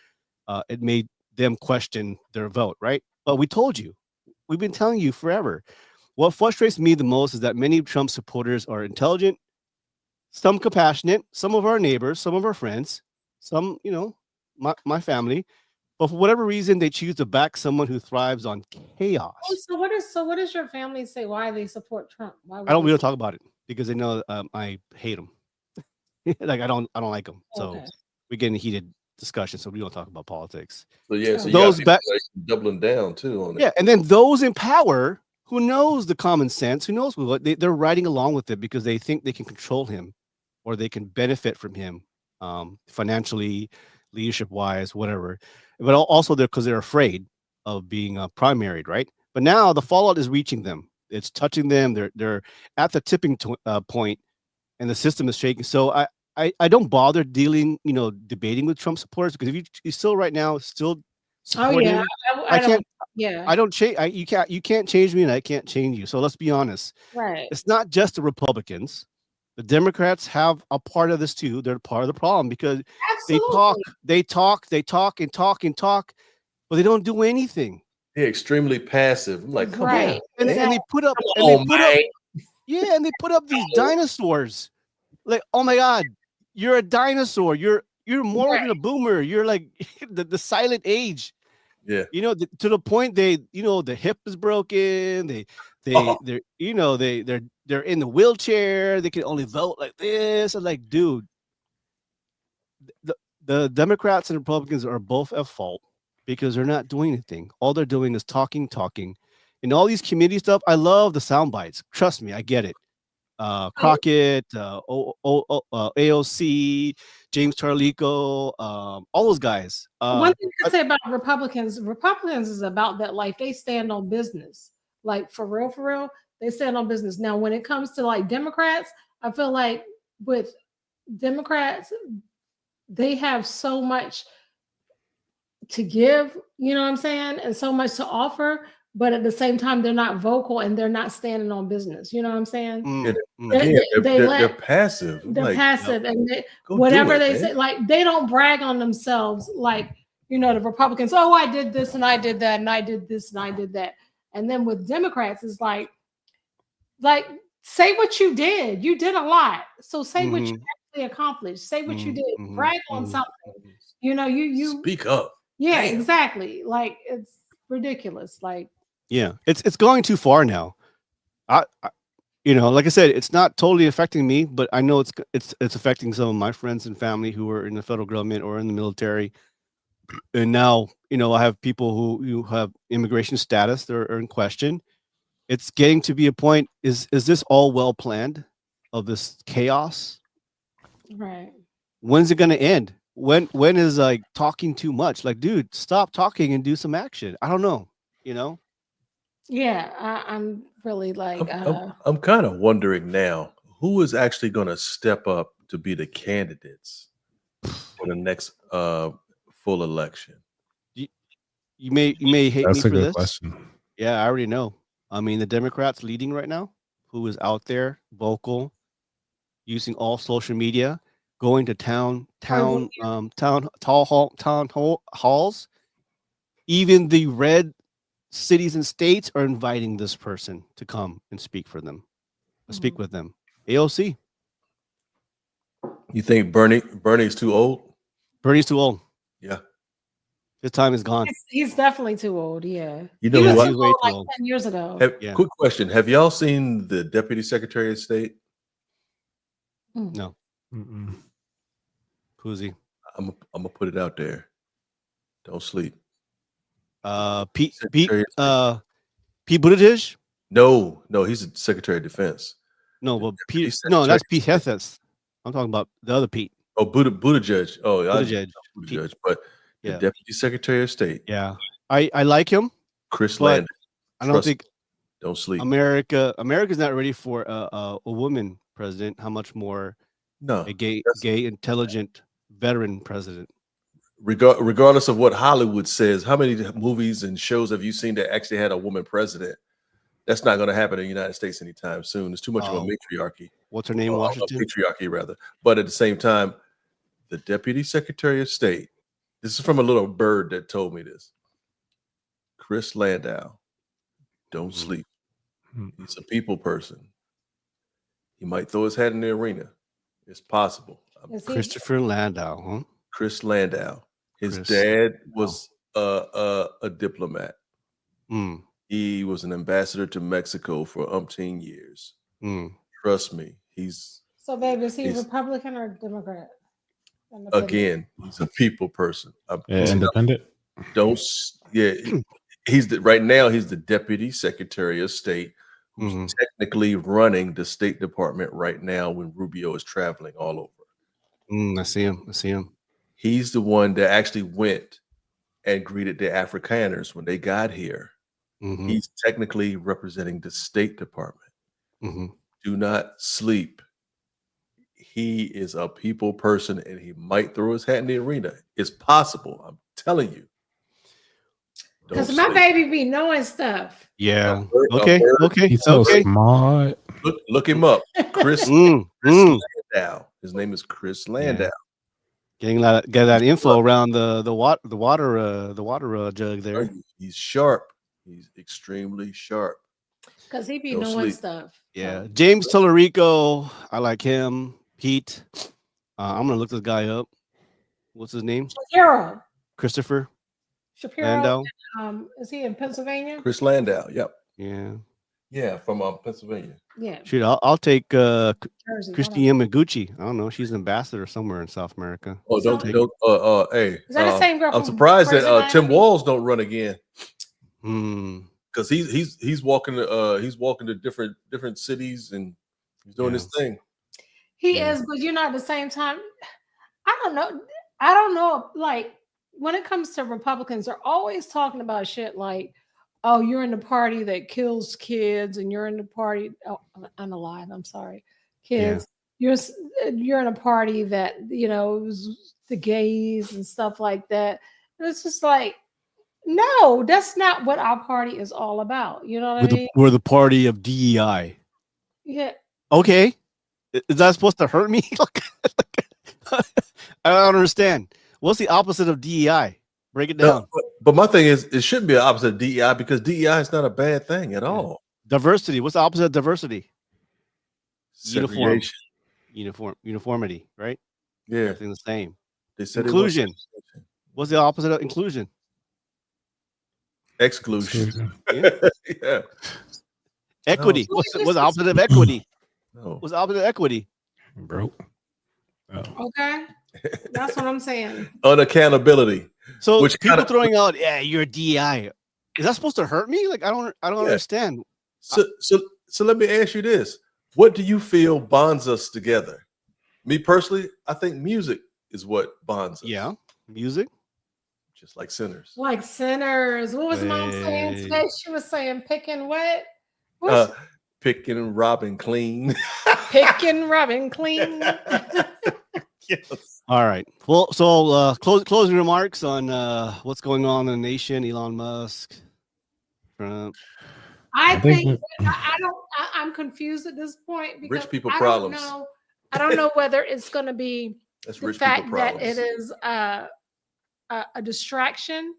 it made them question their vote, right? But we told you, we've been telling you forever. What frustrates me the most is that many of Trump supporters are intelligent, some compassionate, some of our neighbors, some of our friends, some, my family. But for whatever reason, they choose to back someone who thrives on chaos. So what does your family say? Why they support Trump? Why I don't really talk about it because they know I hate him. Like I don't like him. So we get in a heated discussion. So we don't talk about politics. So yeah, so those doubling down too on it. Yeah, and then those in power who knows the common sense, who knows what they're riding along with it because they think they can control him or they can benefit from him financially, leadership wise, whatever. But also because they're afraid of being primaried, right? But now the fallout is reaching them. It's touching them. They're at the tipping point, and the system is shaking. So I don't bother debating with Trump supporters, because if you still right now still supporting him, I can't. Yeah, I don't change. You can't change me, and I can't change you. So let's be honest. Right. It's not just the Republicans. The Democrats have a part of this too. They're part of the problem because they talk, but they don't do anything. They're extremely passive. I'm like, come on. And they put up, and they put up these dinosaurs. Like, oh my God, you're a dinosaur. You're more than a boomer. You're like the silent age. Yeah. To the point the hip is broken. They're in the wheelchair. They can only vote like this. I'm like, dude, the Democrats and Republicans are both at fault because they're not doing anything. All they're doing is talking. And all these community stuff, I love the sound bites. Trust me, I get it. Crockett, AOC, James Tarlico, all those guys. One thing I say about Republicans is about that life. They stand on business. Like for real, they stand on business. Now, when it comes to like Democrats, I feel like with Democrats, they have so much to give, you know what I'm saying? And so much to offer, but at the same time, they're not vocal and they're not standing on business. You know what I'm saying? They're passive. They're passive, and whatever they say, like they don't brag on themselves like, the Republicans, oh, I did this and I did that and I did this and I did that. And then with Democrats, it's like say what you did. You did a lot. So say what you actually accomplished. Say what you did. Brag on something. You speak up. Yeah, exactly. Like it's ridiculous. Like it's going too far now. I like I said, it's not totally affecting me, but I know it's affecting some of my friends and family who are in the federal government or in the military. And now, I have people who have immigration status that are in question. It's getting to be a point. Is this all well planned of this chaos? Right. When's it going to end? When is like talking too much? Like, dude, stop talking and do some action. I don't know. Yeah, I'm really like, I'm kind of wondering now who is actually going to step up to be the candidates for the next full election. You may hate me That's a for good this. question. Yeah, I already know. I mean, the Democrats leading right now, who is out there, vocal, using all social media, going to town halls. Even the red cities and states are inviting this person to come and speak for them, speak with them. AOC. You think Bernie's too old? Bernie's too old. Yeah. His time is gone. he's definitely too old. Yeah, You know he was what? too Way old too like old. 10 years ago. Quick question: have y'all seen the Deputy Secretary of State? No. Mm-mm. Who's he? I'm gonna put it out there. Don't sleep. Pete Secretary of Buttigieg? No, he's the Secretary of Defense. No, but Deputy Pete. No, Secretary that's of Pete State. Hetheth. I'm talking about the other Pete. Oh, Buttigieg. Oh, Buttigieg. Buttigieg, but the Yeah. Deputy Secretary of State. Yeah, I like him. Chris But Landon. I don't think Don't sleep. America's not ready for a woman president. How much more a gay, intelligent veteran president? Regardless of what Hollywood says, how many movies and shows have you seen that actually had a woman president? That's not going to happen in the United States anytime soon. There's too much of a matriarchy. What's her name? Washington. A patriarchy, rather. But at the same time, the Deputy Secretary of State. This is from a little bird that told me this. Chris Landau. Don't sleep. He's a people person. He might throw his hat in the arena. It's possible. Christopher Landau, huh? Chris Landau. His dad was a diplomat. He was an ambassador to Mexico for umpteen years. Trust me, So, babe, is he Republican or Democrat? Again, he's a people person. Independent. Right now he's the Deputy Secretary of State, who's technically running the State Department right now when Rubio is traveling all over. I see him. He's the one that actually went and greeted the Afrikaners when they got here. He's technically representing the State Department. Do not sleep. He is a people person, and he might throw his hat in the arena. It's possible. I'm telling you. Because my baby be knowing stuff. Yeah. Okay. He's so smart. Look him up. Chris Landau. His name is Chris Landau. Yeah. Get that info around the water jug there. He's sharp. He's extremely sharp. Because he be knowing stuff. Yeah. James Tallarico. I like him. Pete. I'm gonna look this guy up. What's his name? Shapiro. Christopher Shapiro. Landau. Is he in Pennsylvania? Chris Landau. Yep. Yeah, from Pennsylvania. Yeah. Shoot, I'll take Jersey, Yamaguchi. I don't know. She's an ambassador somewhere in South America. Oh, don't hey. Is that the same girl? I'm surprised that Tim Walz don't run again. Because he's walking to different cities and he's doing his thing. He is, but you know, at the same time, I don't know. Like when it comes to Republicans, they're always talking about shit like, oh, you're in the party that kills kids, and you're in the party. Oh, I'm alive. I'm sorry, kids. Yeah. You're in a party that it was the gays and stuff like that. And it's just like, no, that's not what our party is all about. You know what I mean? We're the party of DEI. Yeah. Okay. Is that supposed to hurt me? I don't understand. What's the opposite of DEI? Break it down. But my thing is, it shouldn't be the opposite of DEI because DEI is not a bad thing at all. Diversity. What's the opposite of diversity? Segregation. Uniformity, right? Yeah. Everything the same. They said inclusion. What's the opposite of inclusion? Exclusion. Yeah. Equity. What's the opposite of equity? No. What's the opposite of equity? Broke. Oh. Okay. That's what I'm saying. Unaccountability. So people throwing out, you're a DEI. Is that supposed to hurt me? Like I don't understand. So let me ask you this. What do you feel bonds us together? Me personally, I think music is what bonds us. Yeah, music. just like sinners. Like sinners. What was Mom saying today? She was saying picking what? Picking and robbing clean. Picking, robbing clean. Yes. All right. Well, so closing remarks on what's going on in the nation. Elon Musk, Trump. I think I'm confused at this point because Rich people problems. I don't know whether it's going to be That's the rich fact people that problems. it is a distraction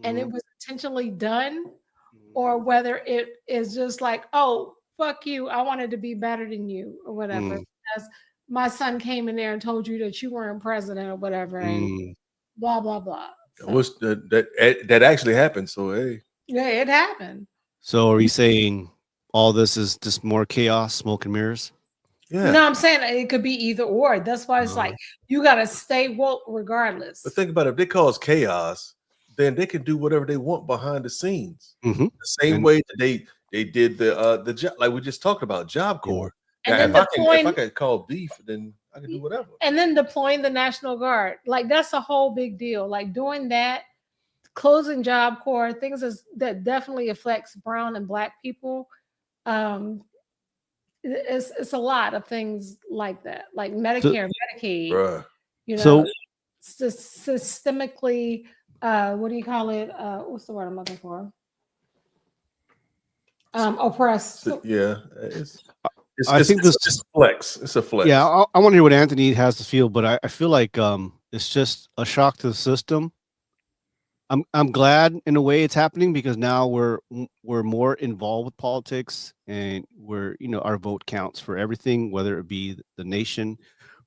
and it was intentionally done, or whether it is just like, oh, fuck you, I wanted to be better than you or whatever. Because my son came in there and told you that you weren't president or whatever, and blah blah blah. So, that actually happened. So hey, yeah, it happened. So are you saying all this is just more chaos, smoke and mirrors? Yeah. No, I'm saying it could be either or. That's why it's like you gotta stay woke regardless. But think about it, if they cause chaos, then they can do whatever they want behind the scenes. The same way that they did the job, like we just talked about, Job Corps. And now, then if I can call beef, then I can do whatever. And then deploying the National Guard, like that's a whole big deal. Like doing that, closing Job Corps, things that definitely affects brown and black people. It's a lot of things like that, like Medicare, Medicaid. Bruh. You know, So systemically, what do you call it? What's the word I'm looking for? Oppressed. Yeah, I think this is flex. It's a flex. Yeah, I want to hear what Anthony has to feel, but I feel like it's just a shock to the system. I'm glad in a way it's happening because now we're more involved with politics, and our vote counts for everything, whether it be the nation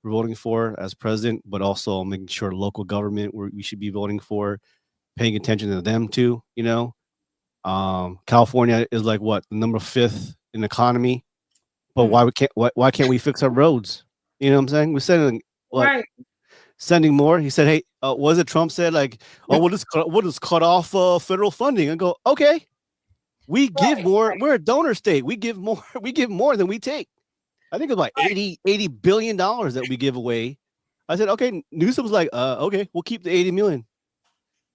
we're voting for as president, but also making sure local government we should be voting for, paying attention to them too. California is like what, number 5th in economy, but why can't we fix our roads? You know what I'm saying? We're sending sending more. He said, hey, what did Trump said? Like, we'll just cut off federal funding. I go, okay, we give more. We're a donor state. We give more. We give more than we take. I think it's like $80 billion that we give away. I said, okay. Newsom was like, okay, we'll keep the 80 million.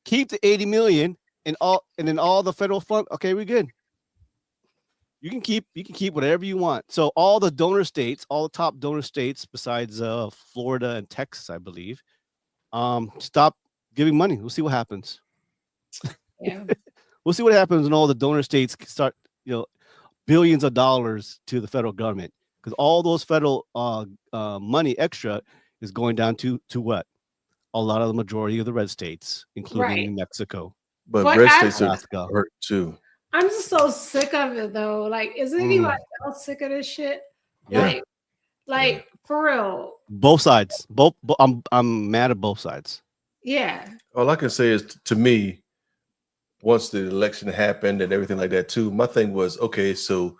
Keep the 80 million and then all the federal fund. Okay, we're good. You can keep whatever you want. So all the donor states, all the top donor states besides Florida and Texas, I believe, stop giving money. We'll see what happens. Yeah. We'll see what happens when all the donor states start, billions of dollars to the federal government, because all those federal money extra is going down to what? A lot of the majority of the red states, including New Mexico. But red states are hurt too. I'm just so sick of it though. Like, is anybody else sick of this shit? Yeah. Like for real. Both sides. I'm mad at both sides. Yeah. All I can say is, to me, once the election happened and everything like that too, my thing was, okay, so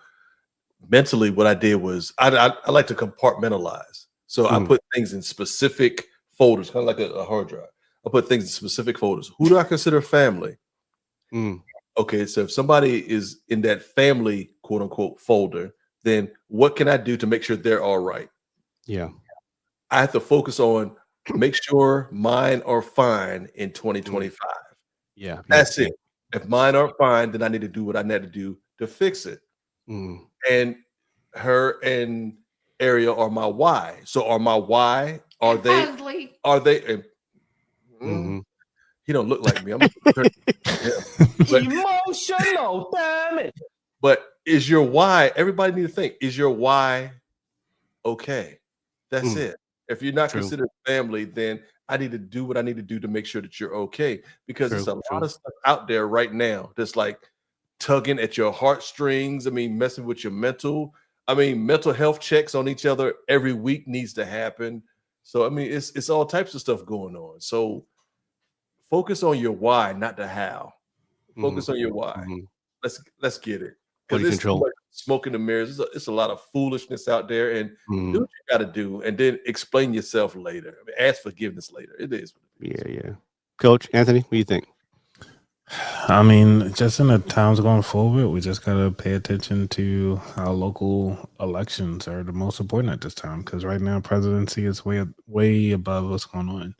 mentally what I did was I like to compartmentalize. So I put things in specific folders, kind of like a hard drive. I put things in specific folders. Who do I consider family? Okay, so if somebody is in that family, quote unquote, folder, then what can I do to make sure they're all right? Yeah. I have to focus on make sure mine are fine in 2025. Yeah. That's it. If mine are fine, then I need to do what I need to do to fix it. And her and Ariel are my why. So are my why? Are they? He don't look like me. I'm emotional, damn it. But is your why? Everybody need to think. Is your why okay? That's it. If you're not considered family, then I need to do what I need to do to make sure that you're okay. Because there's a lot of stuff out there right now that's like tugging at your heartstrings. I mean, messing with your mental. I mean, mental health checks on each other every week needs to happen. So I mean, it's all types of stuff going on. So focus on your why, not the how. Focus on your why. Let's get it. Because it's like smoke in the mirrors. It's a lot of foolishness out there, and do what you got to do, and then explain yourself later. I mean, ask forgiveness later. It is. Yeah. Coach Anthony, what do you think? I mean, just in the times going forward, we just gotta pay attention to how local elections are the most important at this time. Because right now, presidency is way above what's going on,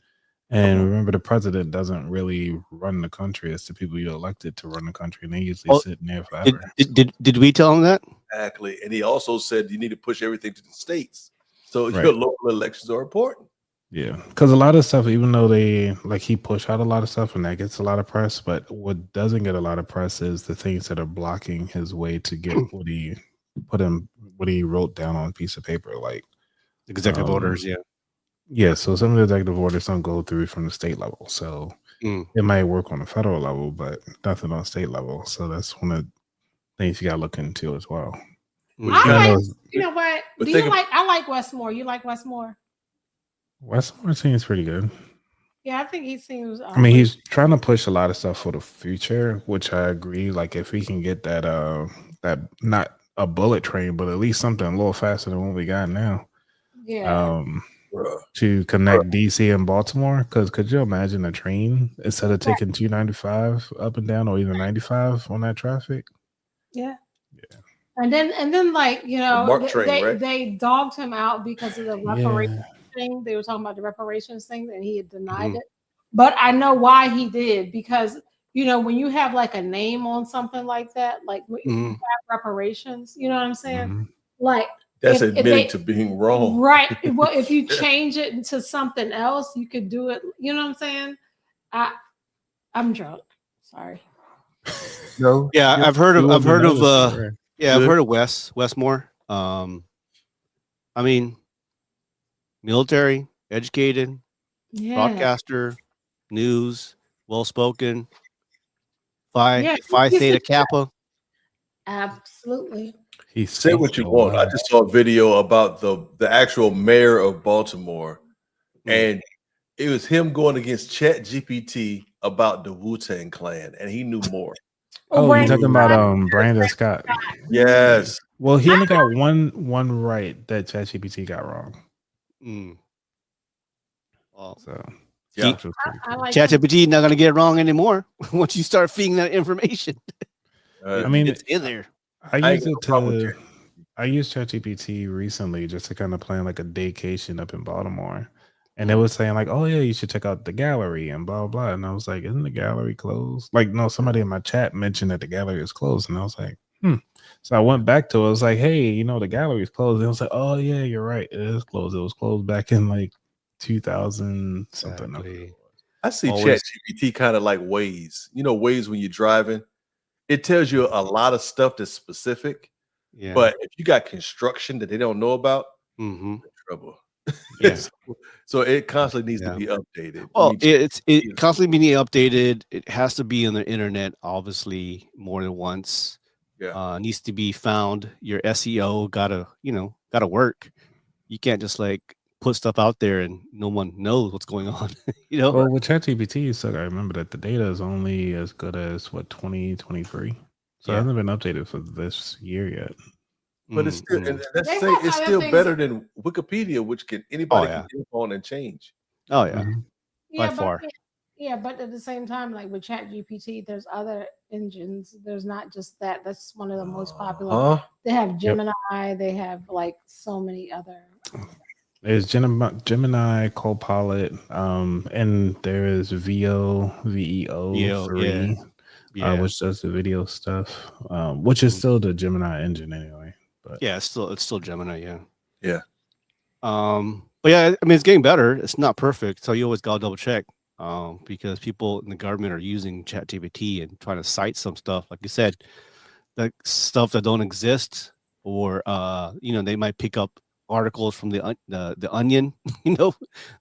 And remember, the president doesn't really run the country. It's the people you elected to run the country, and they usually sit in there forever. Did we tell him that? Exactly. And he also said you need to push everything to the states. So Right. your local elections are important. Yeah, because a lot of stuff, even though he push out a lot of stuff and that gets a lot of press, but what doesn't get a lot of press is the things that are blocking his way to get what he wrote down on a piece of paper, like executive orders. Yeah. Yeah, so some of the executive orders don't go through from the state level, so it might work on the federal level, but nothing on state level. So that's one of the things you got to look into as well. I like Westmore. You like Westmore? Westmore seems pretty good. Yeah, I think he seems. I mean, he's trying to push a lot of stuff for the future, which I agree. Like, if we can get that not a bullet train, but at least something a little faster than what we got now. Yeah. To connect DC and Baltimore, because could you imagine a train instead of taking 295 up and down, or even 95 on that traffic? Yeah. And then like, you know, they dogged him out because of the reparations thing. They were talking about the reparations thing, and he had denied it. But I know why he did, because you know, when you have like a name on something like that, like if you have reparations, you know what I'm saying? Like that's admitting to being wrong. Right. Well, if you change it into something else, you could do it. You know what I'm saying? I'm drunk. Sorry. No. Yeah, I've heard of Westmore. I mean, military, educated, broadcaster, news, well spoken, Phi Theta Kappa. Absolutely. He say what you want. I just saw a video about the actual mayor of Baltimore, and it was him going against ChatGPT about the Wu-Tang Clan, and he knew more. Oh, you're talking about Brandon Scott. Yes. Well, he only got one right that ChatGPT got wrong. Well, so yeah, ChatGPT not gonna get it wrong anymore once you start feeding that information. I mean, it's in there. I used ChatGPT recently just to kind of plan like a vacation up in Baltimore. And it was saying like, oh yeah, you should check out the gallery and blah, blah. And I was like, isn't the gallery closed? Like, no, somebody in my chat mentioned that the gallery is closed. And I was like, So I went back to it. I was like, hey, you know, the gallery is closed. And I was like, oh yeah, you're right. It is closed. It was closed back in like 2000 something. Exactly. I see ChatGPT kind of like Waze. You know, Waze when you're driving, it tells you a lot of stuff that's specific. Yeah. But if you got construction that they don't know about, you're in trouble. Yeah. So it constantly needs to be updated. Well, it constantly being updated. It has to be on the internet, obviously, more than once. Yeah. Needs to be found. Your SEO gotta work. You can't just like put stuff out there and no one knows what's going on. You know. Well, with ChatGPT, you still gotta remember that the data is only as good as 2023. So it hasn't been updated for this year yet. But it's still, and let's say it's still better than Wikipedia, which anybody can get on and change. Oh yeah, by far. Yeah, but at the same time, like with ChatGPT, there's other engines. There's not just that. That's one of the most popular. They have Gemini. They have like so many other. There's Gemini, Copilot, and there is VEO 3, which does the video stuff, which is still the Gemini engine anyway. But yeah, it's still Gemini. Yeah. But yeah, I mean, it's getting better. It's not perfect, so you always gotta double check. Because people in the government are using ChatGPT and trying to cite some stuff, like you said, like stuff that don't exist, or you know, they might pick up articles from the Onion. You know,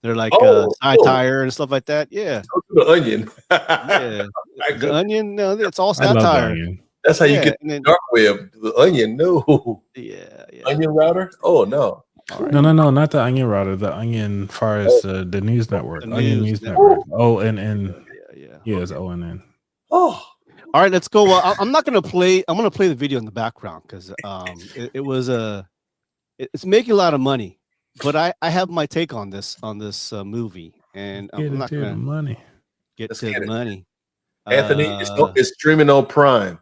they're like satire and stuff like that. Yeah, the Onion. Yeah, the Onion. No, it's all satire. That's how you get the dark web. The Onion. No. Yeah. Onion router. Oh no. Right. No, not the Onion router. The Onion, far as the news network, Onion News Network. ONN. Yeah, it's ONN. Oh, all right, let's go. Well, I'm not gonna play. I'm gonna play the video in the background because it's making a lot of money, but I have my take on this movie, and I'm not gonna get to the money. Anthony, it's streaming on Prime.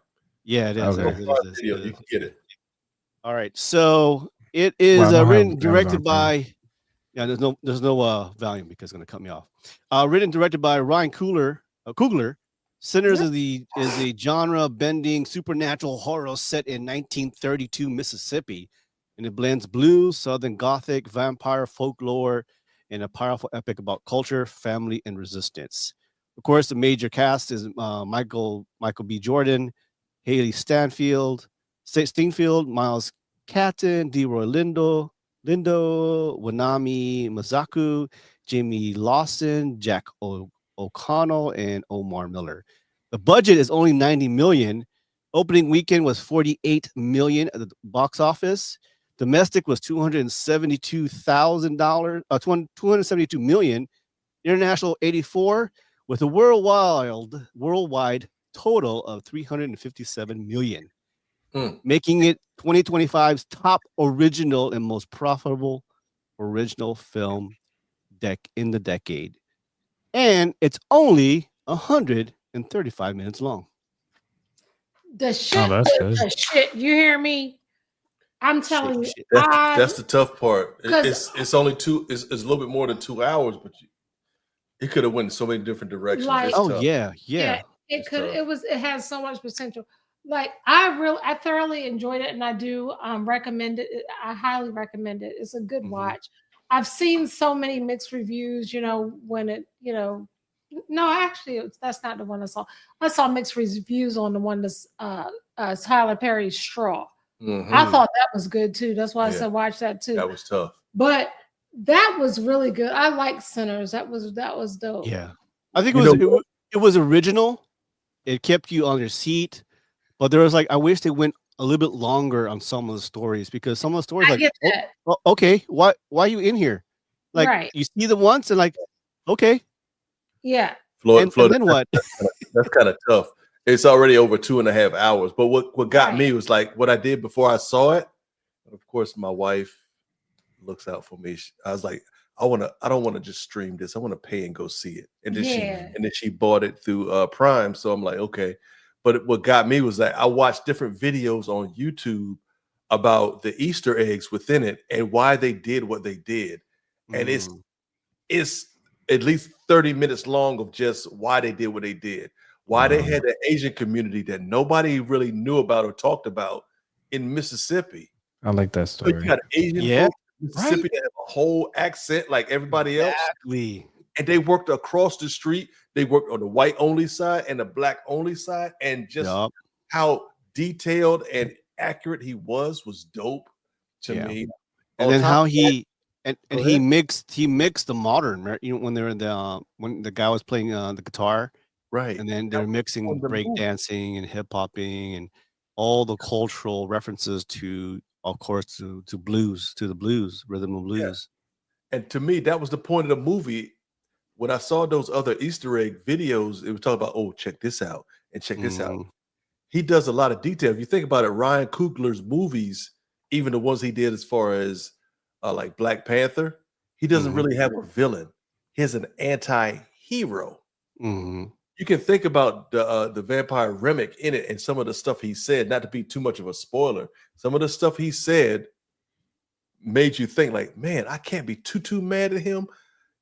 Yeah, it is. Okay. You can get it. All right, so. It is written, directed by Yeah, there's no volume because it's gonna cut me off. Written and directed by Ryan Coogler. Sinners is a genre bending supernatural horror set in 1932 Mississippi, and it blends blues, southern gothic, vampire folklore, and a powerful epic about culture, family, and resistance. Of course, the major cast is Michael B. Jordan, Haley Steinfeld, Miles Catton, Leroy Lindo, Wanami Mazaku, Jamie Lawson, Jack O'Connell, and Omar Miller. The budget is only 90 million. Opening weekend was 48 million at the box office. Domestic was $272,000, 272 million. International 84, with a worldwide total of 357 million. Making it 2025's top original and most profitable original film in the decade. And it's only 135 minutes long. The shit, Oh, that's good. the shit. You hear me? I'm telling you, that's the tough part. It's only it's a little bit more than 2 hours, but it could have went in so many different directions. Like, yeah. It has so much potential. Like I thoroughly enjoyed it, and I do recommend it. I highly recommend it. It's a good watch. I've seen so many mixed reviews, when it, no, actually that's not the one I saw. I saw mixed reviews on the one that's Tyler Perry's Straw. I thought that was good too. That's why I said watch that too. That was tough. But that was really good. I like Sinners. That was dope. Yeah. I think it was original. It kept you on your seat. But there was I wish they went a little bit longer on some of the stories, because some of the stories okay, why are you in here? Right. You see them once and okay. Yeah. Floyd, and then what? That's kind of tough. It's already over 2.5 hours. But what got me was what I did before I saw it. Of course, my wife looks out for me. I was like, I don't want to just stream this. I want to pay and go see it. And then she bought it through Prime. So I'm like, okay. But what got me was I watched different videos on YouTube about the Easter eggs within it and why they did what they did. And it's at least 30 minutes long of just why they did what they did. Why they had an Asian community that nobody really knew about or talked about in Mississippi. I like that story. So you got Asian folks in Mississippi that have a whole accent like everybody else. Exactly. And they worked across the street. They worked on the white only side and the black only side. And just how detailed and accurate he was dope to me. And then how he he mixed the modern, when they're in when the guy was playing the guitar. Right. And then they're mixing break dancing and hip hopping and all the cultural references to, of course, to blues, to the blues, rhythm and blues. Yeah. And to me, that was the point of the movie. When I saw those other Easter egg videos, it was talking about, check this out and check this out. He does a lot of detail. If you think about it, Ryan Coogler's movies, even the ones he did as far as like Black Panther, he doesn't really have a villain. He has an anti-hero. You can think about the vampire Remick in it and some of the stuff he said, not to be too much of a spoiler. Some of the stuff he said made you think man, I can't be too mad at him.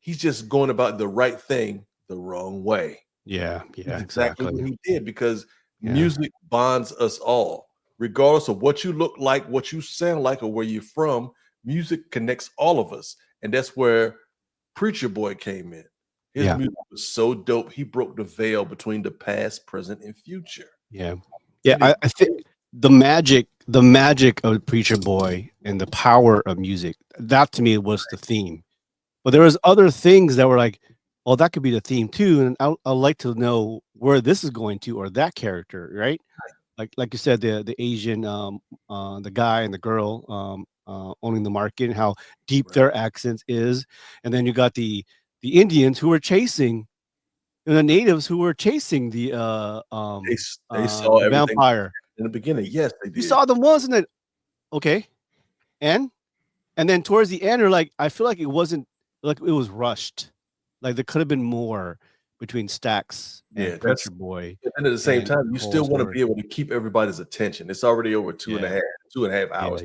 He's just going about the right thing the wrong way. Yeah, exactly what he did, because music bonds us all, regardless of what you look like, what you sound like, or where you're from. Music connects all of us, and that's where Preacher Boy came in. His music was so dope. He broke the veil between the past, present, and future. I think the magic of Preacher Boy and the power of music, that to me was the theme. But there was other things that were that could be the theme too. And I'd like to know where this is going to, or that character, right? Like you said, the Asian, the guy and the girl owning the market, and how deep their accent is. And then you got the Indians who were chasing, and the natives who were chasing the they saw the vampire in the beginning. Yes, they did. You saw them once, and then and then towards the end, I feel like it wasn't it was rushed. There could have been more between Stax and Preacher Boy. And at the same time, you still want to be able to keep everybody's attention. It's already over 2.5 hours.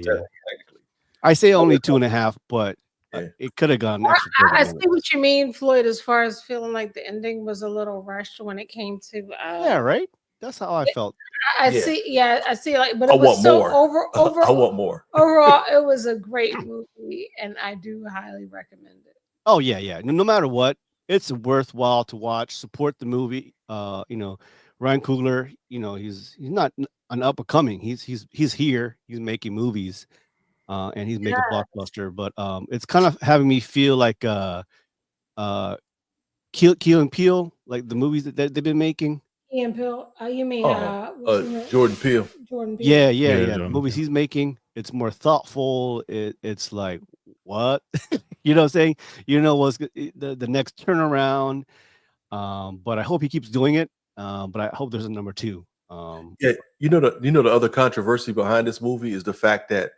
I say only 2.5, but It could have gone extra. I see what you mean, Floyd, as far as feeling like the ending was a little rushed when it came to. Yeah, right. That's how I felt. I see. Yeah, I see. Like, but I it was want so more. over. I want more. Overall, it was a great movie, and I do highly recommend it. Oh yeah. No matter what, it's worthwhile to watch. Support the movie. Ryan Coogler. He's not an up and coming. He's here. He's making movies, and he's making blockbuster. But it's kind of having me feel like Keel and Peele, like the movies that they've been making. Key and Peele. You mean Jordan Peele? Jordan Peele. Yeah. Movies he's making. It's more thoughtful. It's like what you know what I'm saying. What's the next turnaround. But I hope he keeps doing it. But I hope there's a number 2. The other controversy behind this movie is the fact that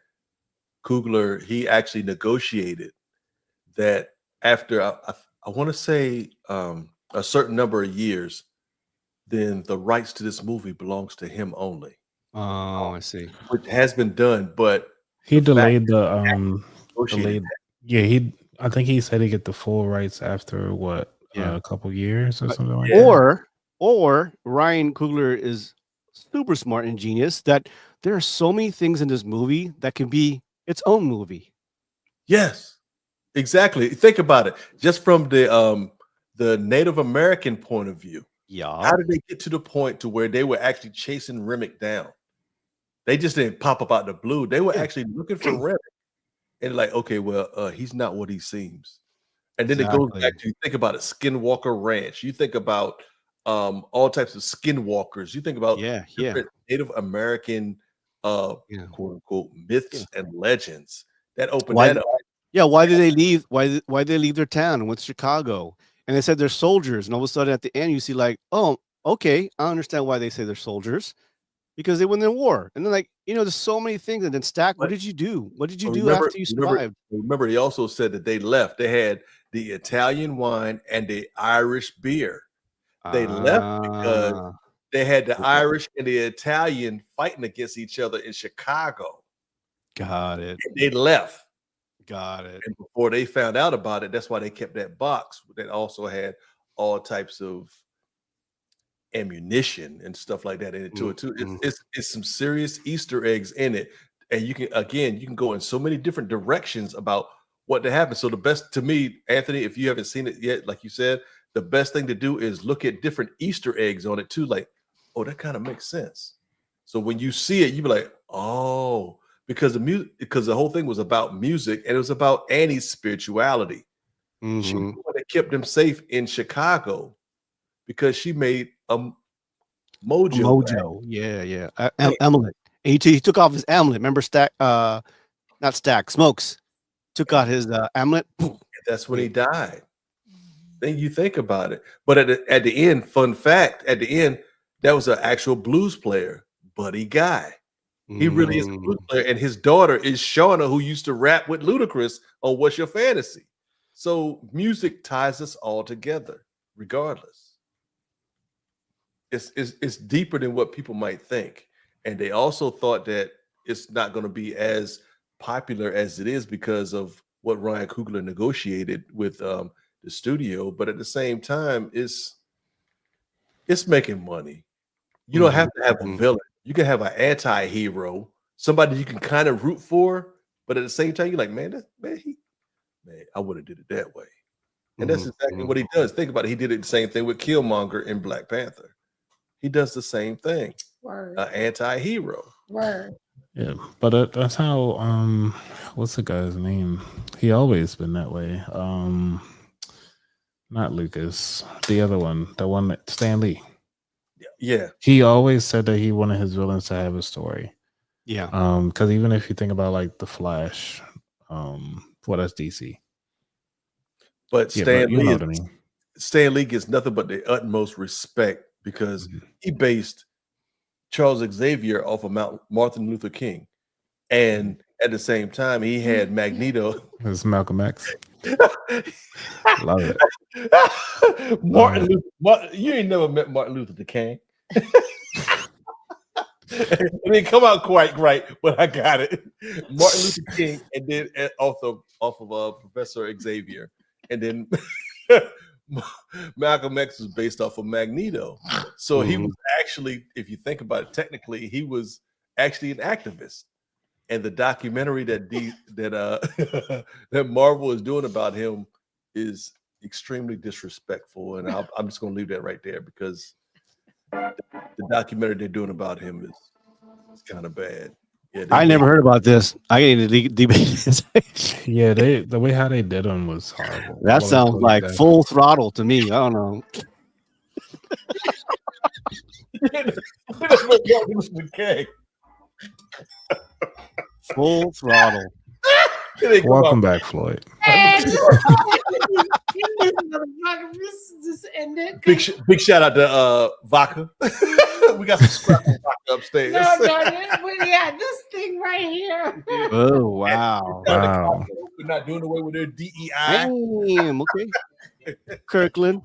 Coogler, he actually negotiated that after I want to say a certain number of years, then the rights to this movie belongs to him only. Oh, I see. Which has been done, but he delayed I think he said he get the full rights after a couple years or something like that. Or Ryan Coogler is super smart and genius that there are so many things in this movie that can be its own movie. Yes, exactly. Think about it. Just from the Native American point of view. Yeah. How did they get to the point to where they were actually chasing Remick down? They just didn't pop up out the blue. They were actually looking for Remick. And like, okay, well, he's not what he seems. And then it goes back to, you think about it, Skinwalker Ranch. You think about all types of skinwalkers. You think about different Native American quote unquote myths and legends that opened that up. Yeah, why did they leave? Why did they leave their town and went to Chicago? And they said they're soldiers, and all of a sudden at the end you see like, oh, okay, I understand why they say they're soldiers, because they went in war. And then like, there's so many things. And then Stack, what did you do? What did you do after you survived? Remember, he also said that they left. They had the Italian wine and the Irish beer. They left because they had the Irish and the Italian fighting against each other in Chicago. Got it. And they left. Got it. And before they found out about it, that's why they kept that box that also had all types of ammunition and stuff like that in it too. It's some serious Easter eggs in it. And you can go in so many different directions about what to happen. So the best, to me, Anthony, if you haven't seen it yet, like you said, the best thing to do is look at different Easter eggs on it too. Like, oh, that kind of makes sense. So when you see it, you be like, oh, because the whole thing was about music and it was about Annie's spirituality. She was the one that kept them safe in Chicago because she made a mojo. Yeah. Amulet. And he took off his amulet. Remember Smokes took out his amulet. That's when he died. Then you think about it. But at the end, fun fact, at the end, that was an actual blues player, Buddy Guy. He really is a blues player. And his daughter is Shauna, who used to rap with Ludacris on What's Your Fantasy. So music ties us all together, regardless. It's deeper than what people might think. And they also thought that it's not going to be as popular as it is because of what Ryan Coogler negotiated with the studio. But at the same time, it's making money. You don't have to have a villain. You can have an anti-hero, somebody you can kind of root for, but at the same time, you're like, man, I would have did it that way. And that's exactly what he does. Think about it. He did it the same thing with Killmonger in Black Panther. He does the same thing. An anti-hero. Word. Yeah, but that's how what's the guy's name? He always been that way. Not Lucas, the other one, that Stan Lee. Yeah. He always said that he wanted his villains to have a story. Yeah. Because even if you think about like the Flash, that's DC. But Stan Lee gets nothing but the utmost respect because he based Charles Xavier off of Martin Luther King. And at the same time, he had Magneto. It's Malcolm X. Love it. You ain't never met Martin Luther King. It didn't come out quite right, but I got it. Martin Luther King, and then off of Professor Xavier, and then Malcolm X was based off of Magneto. So he was actually, if you think about it, technically he was actually an activist. And the documentary that that Marvel is doing about him is extremely disrespectful, and I'm just going to leave that right there because the documentary they're doing about him is kind of bad. Yeah, I never heard about this. I need to debate this. Yeah, the way how they did him was horrible. That sounds like Full Throttle to me. I don't know. Full Throttle. Welcome back, Floyd. Big shout out to Vodka. We got some scrap vodka upstairs. No, but yeah, this thing right here. Oh wow! Wow. We're not doing away with their DEI. Damn, okay. Kirkland.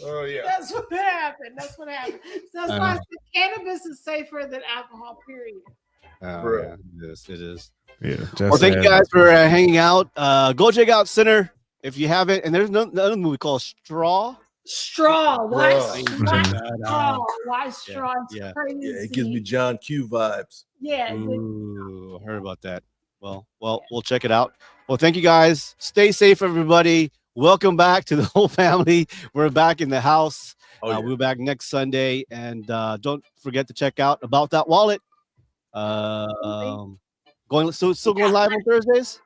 Oh yeah. That's what happened. That's what happened. So that's why I said cannabis is safer than alcohol. Period. Oh, yeah, it is. Yeah. Well, thank you guys for hanging out. Go check out Sinner if you haven't. And there's another movie called Straw. Straw. Why Straw? Why Straw? Yeah, it gives me John Q vibes. Yeah. Ooh, I heard about that. Well, we'll check it out. Well, thank you guys. Stay safe, everybody. Welcome back to the whole family. We're back in the house. We'll be back next Sunday. And don't forget to check out About That Wallet. Still going live on Thursdays?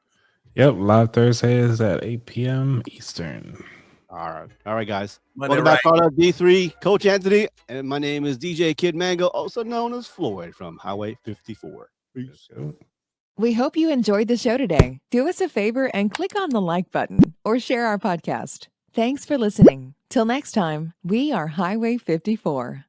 Yep, live Thursdays at 8 p.m. Eastern. All right, guys. Welcome back, Carla D3, Coach Anthony, and my name is DJ Kid Mango, also known as Floyd from Highway 54. Peace. We hope you enjoyed the show today. Do us a favor and click on the like button or share our podcast. Thanks for listening. Till next time, we are Highway 54.